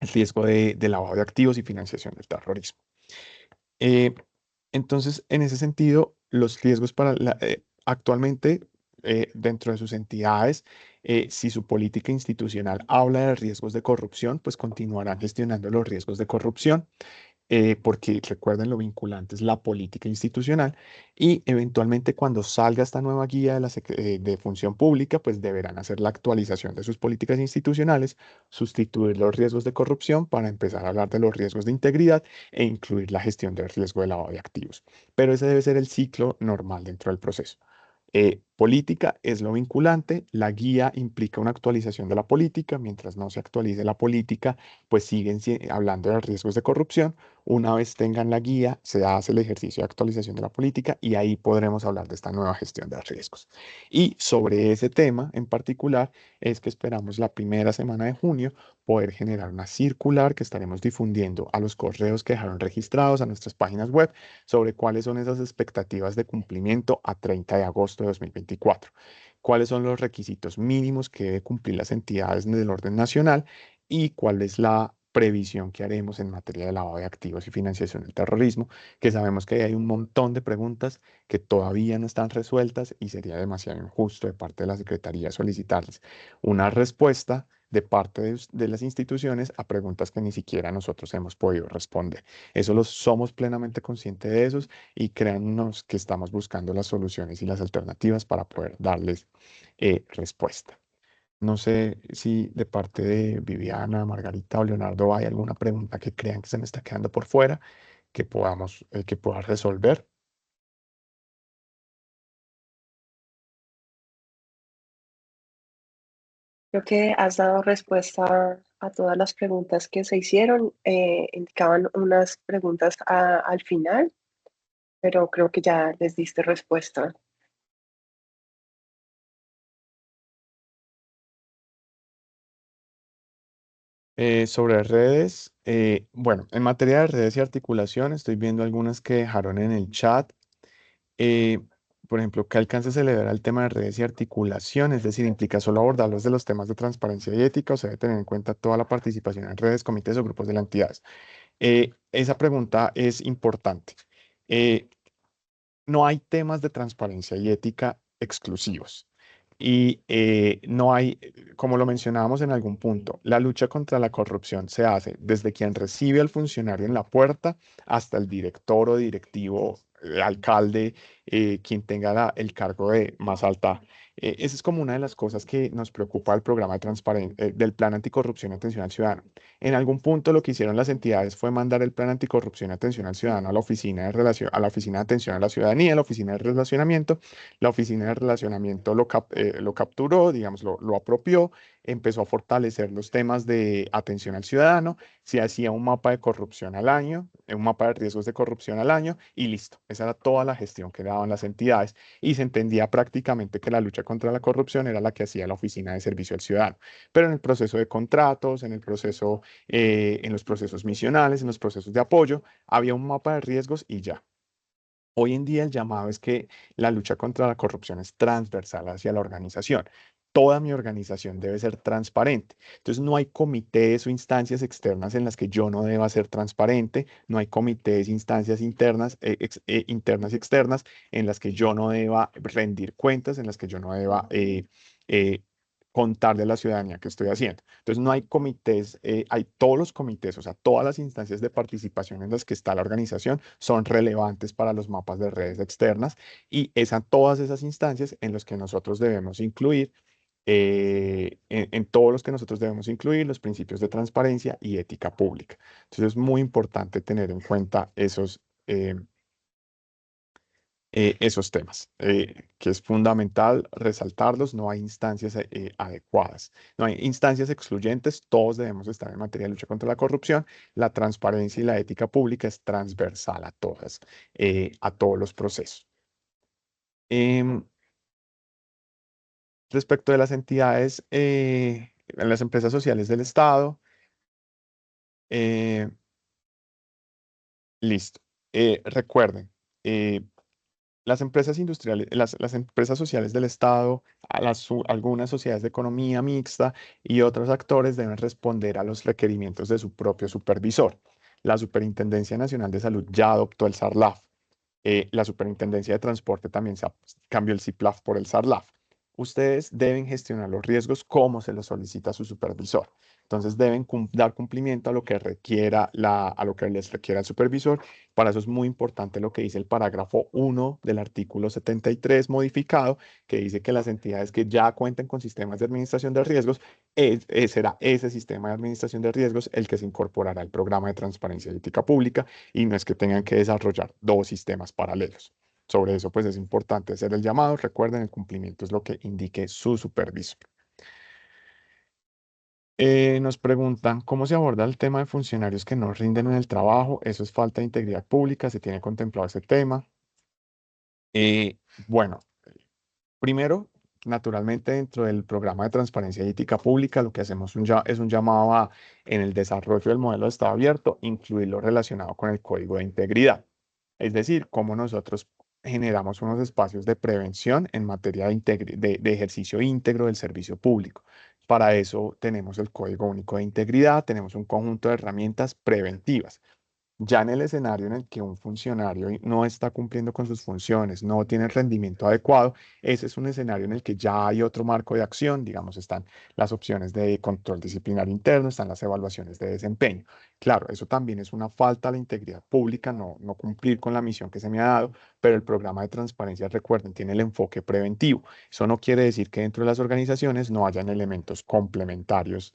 riesgo de lavado de activos y financiación del terrorismo. Eh, entonces, en ese sentido, los riesgos actualmente, dentro de sus entidades, si su política institucional habla de riesgos de corrupción, pues continuarán gestionando los riesgos de corrupción, porque recuerden, lo vinculante es la política institucional, y eventualmente cuando salga esta nueva guía de función pública, pues deberán hacer la actualización de sus políticas institucionales, sustituir los riesgos de corrupción para empezar a hablar de los riesgos de integridad e incluir la gestión del riesgo de lavado de activos. Pero ese debe ser el ciclo normal dentro del proceso. Política es lo vinculante, la guía implica una actualización de la política. Mientras no se actualice la política, pues siguen hablando de riesgos de corrupción. Una vez tengan la guía, se hace el ejercicio de actualización de la política y ahí podremos hablar de esta nueva gestión de riesgos. Y sobre ese tema en particular es que esperamos la primera semana de junio poder generar una circular que estaremos difundiendo a los correos que dejaron registrados, a nuestras páginas web, sobre cuáles son esas expectativas de cumplimiento a 30 de agosto de 2024. Cuáles son los requisitos mínimos que deben cumplir las entidades del orden nacional y cuál es la previsión que haremos en materia de lavado de activos y financiación del terrorismo, que sabemos que hay un montón de preguntas que todavía no están resueltas y sería demasiado injusto de parte de la Secretaría solicitarles una respuesta de parte de las instituciones a preguntas que ni siquiera nosotros hemos podido responder. Somos plenamente conscientes de eso y créannos que estamos buscando las soluciones y las alternativas para poder darles respuesta. No sé si de parte de Viviana, Margarita o Leonardo hay alguna pregunta que crean que se me está quedando por fuera que pueda resolver. Creo que has dado respuesta a todas las preguntas que se hicieron. Indicaban unas preguntas al final, pero creo que ya les diste respuesta. Sobre redes, bueno, en materia de redes y articulación, estoy viendo algunas que dejaron en el chat. Eh, por ejemplo, ¿qué alcance se le dará al tema de redes y articulación? Es decir, ¿implica solo abordarlos de los temas de transparencia y ética o se debe tener en cuenta toda la participación en redes, comités o grupos de las entidades? Esa pregunta es importante. Eh, no hay temas de transparencia y ética exclusivos. Y no hay, como lo mencionábamos en algún punto, la lucha contra la corrupción se hace desde quien recibe al funcionario en la puerta hasta el director o directivo, alcalde, quien tenga el cargo de más alta. Esa es como una de las cosas que nos preocupa del programa de del Plan Anticorrupción y Atención al Ciudadano. En algún punto lo que hicieron las entidades fue mandar el Plan Anticorrupción y Atención al Ciudadano a la Oficina de a la Oficina de Atención a la Ciudadanía, a la Oficina de Relacionamiento. La Oficina de Relacionamiento lo capturó, digamos, lo apropió, empezó a fortalecer los temas de atención al ciudadano, se hacía un mapa de corrupción al año, un mapa de riesgos de corrupción al año y listo. Esa era toda la gestión que daban las entidades y se entendía prácticamente que la lucha contra la corrupción era la que hacía la Oficina de Servicio al Ciudadano. Pero en el proceso de contratos, en los procesos misionales, en los procesos de apoyo, había un mapa de riesgos y ya. Hoy en día el llamado es que la lucha contra la corrupción es transversal hacia la organización. Toda mi organización debe ser transparente. Entonces no hay comités o instancias externas en las que yo no deba ser transparente. No hay comités, instancias internas y externas en las que yo no deba rendir cuentas, en las que yo no deba eh, contarle a la ciudadanía qué estoy haciendo. Entonces no hay comités, hay todos los comités, o sea, todas las instancias de participación en las que está la organización son relevantes para los mapas de redes externas y todas esas instancias en las que nosotros debemos incluir, en todos los que nosotros debemos incluir los principios de transparencia y ética pública. Entonces es muy importante tener en cuenta esos temas, que es fundamental resaltarlos. No hay instancias adecuadas, no hay instancias excluyentes, todos debemos estar en materia de lucha contra la corrupción. La transparencia y la ética pública es transversal a todas, a todos los procesos. Em, respecto de las entidades, en las empresas sociales del Estado, eh, listo. Recuerden, las empresas industriales, las empresas sociales del Estado, algunas sociedades de economía mixta y otros actores deben responder a los requerimientos de su propio supervisor. La Superintendencia Nacional de Salud ya adoptó el SARLAF. La Superintendencia de Transporte también cambió el CIPLAF por el SARLAF. Ustedes deben gestionar los riesgos como se los solicita su supervisor. Entonces deben dar cumplimiento a lo que a lo que les requiera el supervisor. Para eso es muy importante lo que dice el parágrafo 1 del artículo 73 modificado, que dice que las entidades que ya cuenten con sistemas de administración de riesgos, será ese sistema de administración de riesgos el que se incorporará al programa de transparencia y ética pública y no es que tengan que desarrollar dos sistemas paralelos. Sobre eso, pues es importante hacer el llamado. Recuerden, el cumplimiento es lo que indique su supervisor. Nos preguntan, ¿cómo se aborda el tema de funcionarios que no rinden en el trabajo? Eso es falta de integridad pública, se tiene contemplado ese tema. Bueno, primero, naturalmente dentro del programa de transparencia y ética pública, lo que hacemos es un llamado en el desarrollo del modelo de Estado abierto, incluir lo relacionado con el código de integridad. Es decir, cómo nosotros generamos unos espacios de prevención en materia de ejercicio íntegro del servicio público. Para eso tenemos el Código Único de Integridad, tenemos un conjunto de herramientas preventivas. Ya en el escenario en el que un funcionario no está cumpliendo con sus funciones, no tiene el rendimiento adecuado, ese es un escenario en el que ya hay otro marco de acción, digamos, están las opciones de control disciplinario interno, están las evaluaciones de desempeño. Claro, eso también es una falta a la integridad pública, no cumplir con la misión que se me ha dado, pero el programa de transparencia, recuerden, tiene el enfoque preventivo. Eso no quiere decir que dentro de las organizaciones no hayan elementos complementarios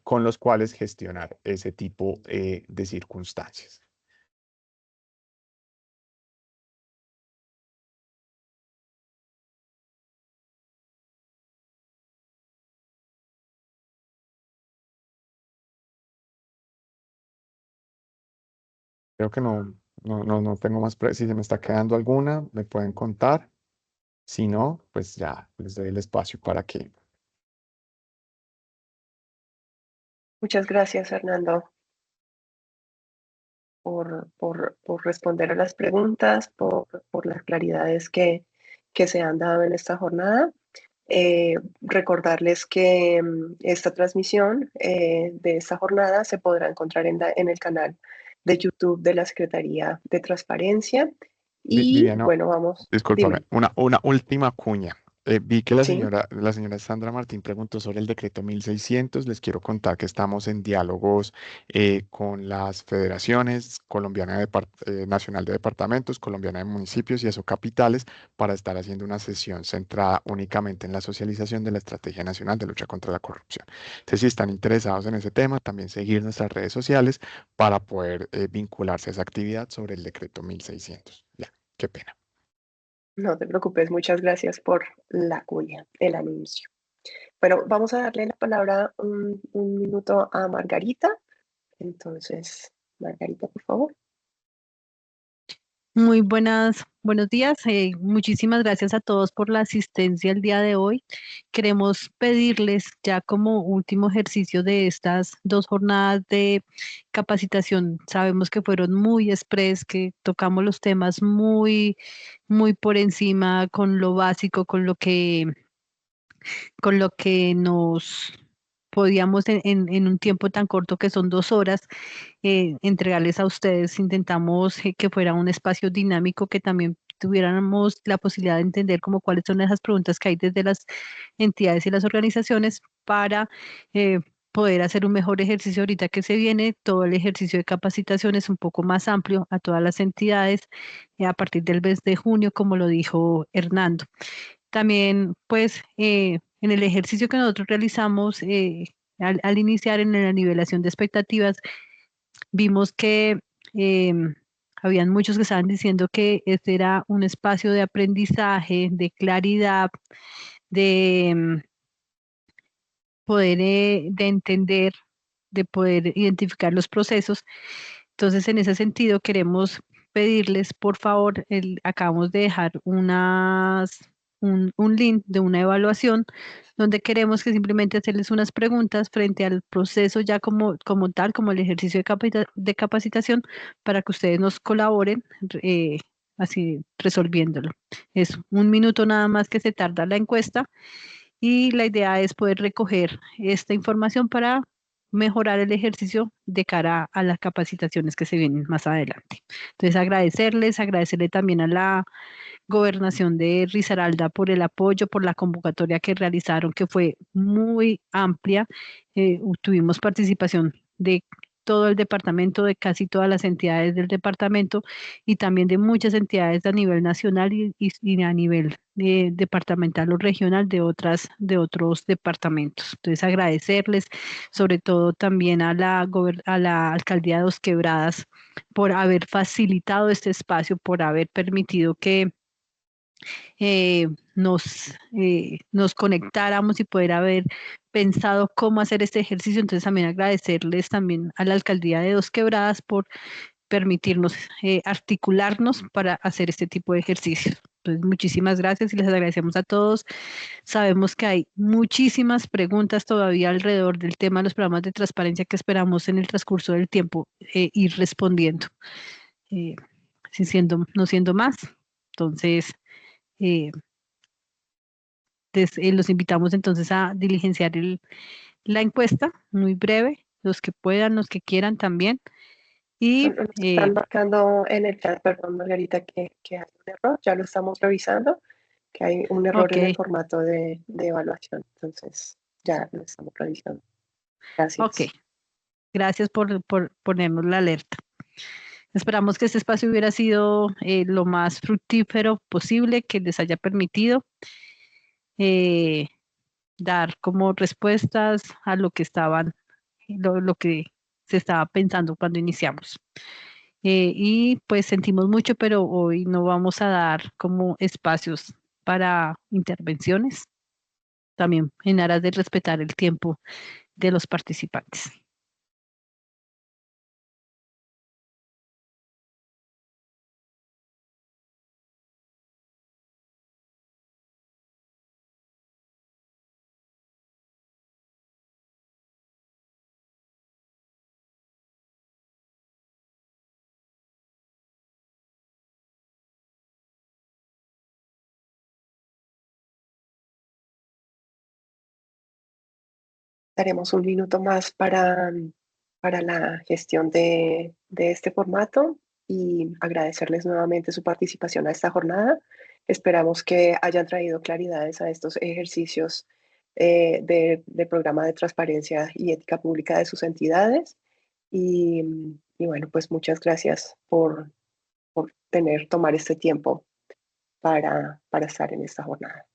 con los cuales gestionar ese tipo de circunstancias. Creo que no tengo más. Si se me está quedando alguna, me pueden contar. Si no, pues ya les doy el espacio para que. Muchas gracias, Fernando, por responder a las preguntas, por las claridades que se han dado en esta jornada. Recordarles que esta transmisión de esta jornada se podrá encontrar en el canal de YouTube de la Secretaría de Transparencia. Y Viviana, bueno, vamos, discúlpame, dime, una última cuña. Vi que ¿sí? la señora Sandra Martín preguntó sobre el decreto 1600. Les quiero contar que estamos en diálogos con las federaciones colombiana nacional de departamentos, colombiana de municipios y eso capitales para estar haciendo una sesión centrada únicamente en la socialización de la Estrategia Nacional de Lucha contra la Corrupción. Entonces, si están interesados en ese tema, también seguir nuestras redes sociales para poder vincularse a esa actividad sobre el decreto 1600. Ya, qué pena. No te preocupes, muchas gracias por la cuña, el anuncio. Bueno, vamos a darle la palabra un minuto a Margarita. Entonces, Margarita, por favor. Muy buenos días. Muchísimas gracias a todos por la asistencia el día de hoy. Queremos pedirles ya como último ejercicio de estas 2 jornadas de capacitación. Sabemos que fueron muy express, que tocamos los temas muy por encima con lo básico, con lo que nos podíamos en un tiempo tan corto que son 2 horas entregarles a ustedes. Intentamos que fuera un espacio dinámico, que también tuviéramos la posibilidad de entender como cuáles son esas preguntas que hay desde las entidades y las organizaciones para poder hacer un mejor ejercicio ahorita que se viene. Todo el ejercicio de capacitación es un poco más amplio a todas las entidades a partir del mes de junio, como lo dijo Hernando. También, pues, en el ejercicio que nosotros realizamos al iniciar en la nivelación de expectativas, vimos que habían muchos que estaban diciendo que este era un espacio de aprendizaje, de claridad, de poder, de entender, de poder identificar los procesos. Entonces, en ese sentido, queremos pedirles, por favor, acabamos de dejar un link de una evaluación donde queremos que simplemente hacerles unas preguntas frente al proceso ya como tal, como el ejercicio de capacitación, para que ustedes nos colaboren así resolviéndolo. Es 1 minuto nada más que se tarda la encuesta y la idea es poder recoger esta información para mejorar el ejercicio de cara a las capacitaciones que se vienen más adelante. Entonces, agradecerle también a la Gobernación de Risaralda por el apoyo, por la convocatoria que realizaron, que fue muy amplia. Tuvimos participación de todo el departamento, de casi todas las entidades del departamento y también de muchas entidades a nivel nacional y a nivel departamental o regional de otros departamentos. Entonces, agradecerles, sobre todo también a la Alcaldía de Dos Quebradas por haber facilitado este espacio, por haber permitido que nos conectáramos y poder haber pensado cómo hacer este ejercicio. Entonces también agradecerles también a la Alcaldía de Dos Quebradas por permitirnos articularnos para hacer este tipo de ejercicios. Entonces, muchísimas gracias y les agradecemos a todos. Sabemos que hay muchísimas preguntas todavía alrededor del tema de los programas de transparencia que esperamos en el transcurso del tiempo ir respondiendo. No siendo más. Entonces, eh, los invitamos entonces a diligenciar la encuesta, muy breve, los que puedan, los que quieran también. Y Nos están marcando en el chat, perdón, Margarita, que hay un error. Ya lo estamos revisando, que hay un error en el ok, formato de evaluación. Entonces, ya lo estamos revisando. Gracias. ok. Gracias por ponernos la alerta. Esperamos que este espacio hubiera sido lo más fructífero posible, que les haya permitido eh, dar como respuestas a lo que lo que se estaba pensando cuando iniciamos. Y pues sentimos mucho, pero hoy no vamos a dar como espacios para intervenciones, también en aras de respetar el tiempo de los participantes. Daremos un minuto más para la gestión de este formato y agradecerles nuevamente su participación a esta jornada. Esperamos que hayan traído claridades a estos ejercicios del programa de transparencia y ética pública de sus entidades. Y bueno, pues muchas gracias por tomar este tiempo para estar en esta jornada.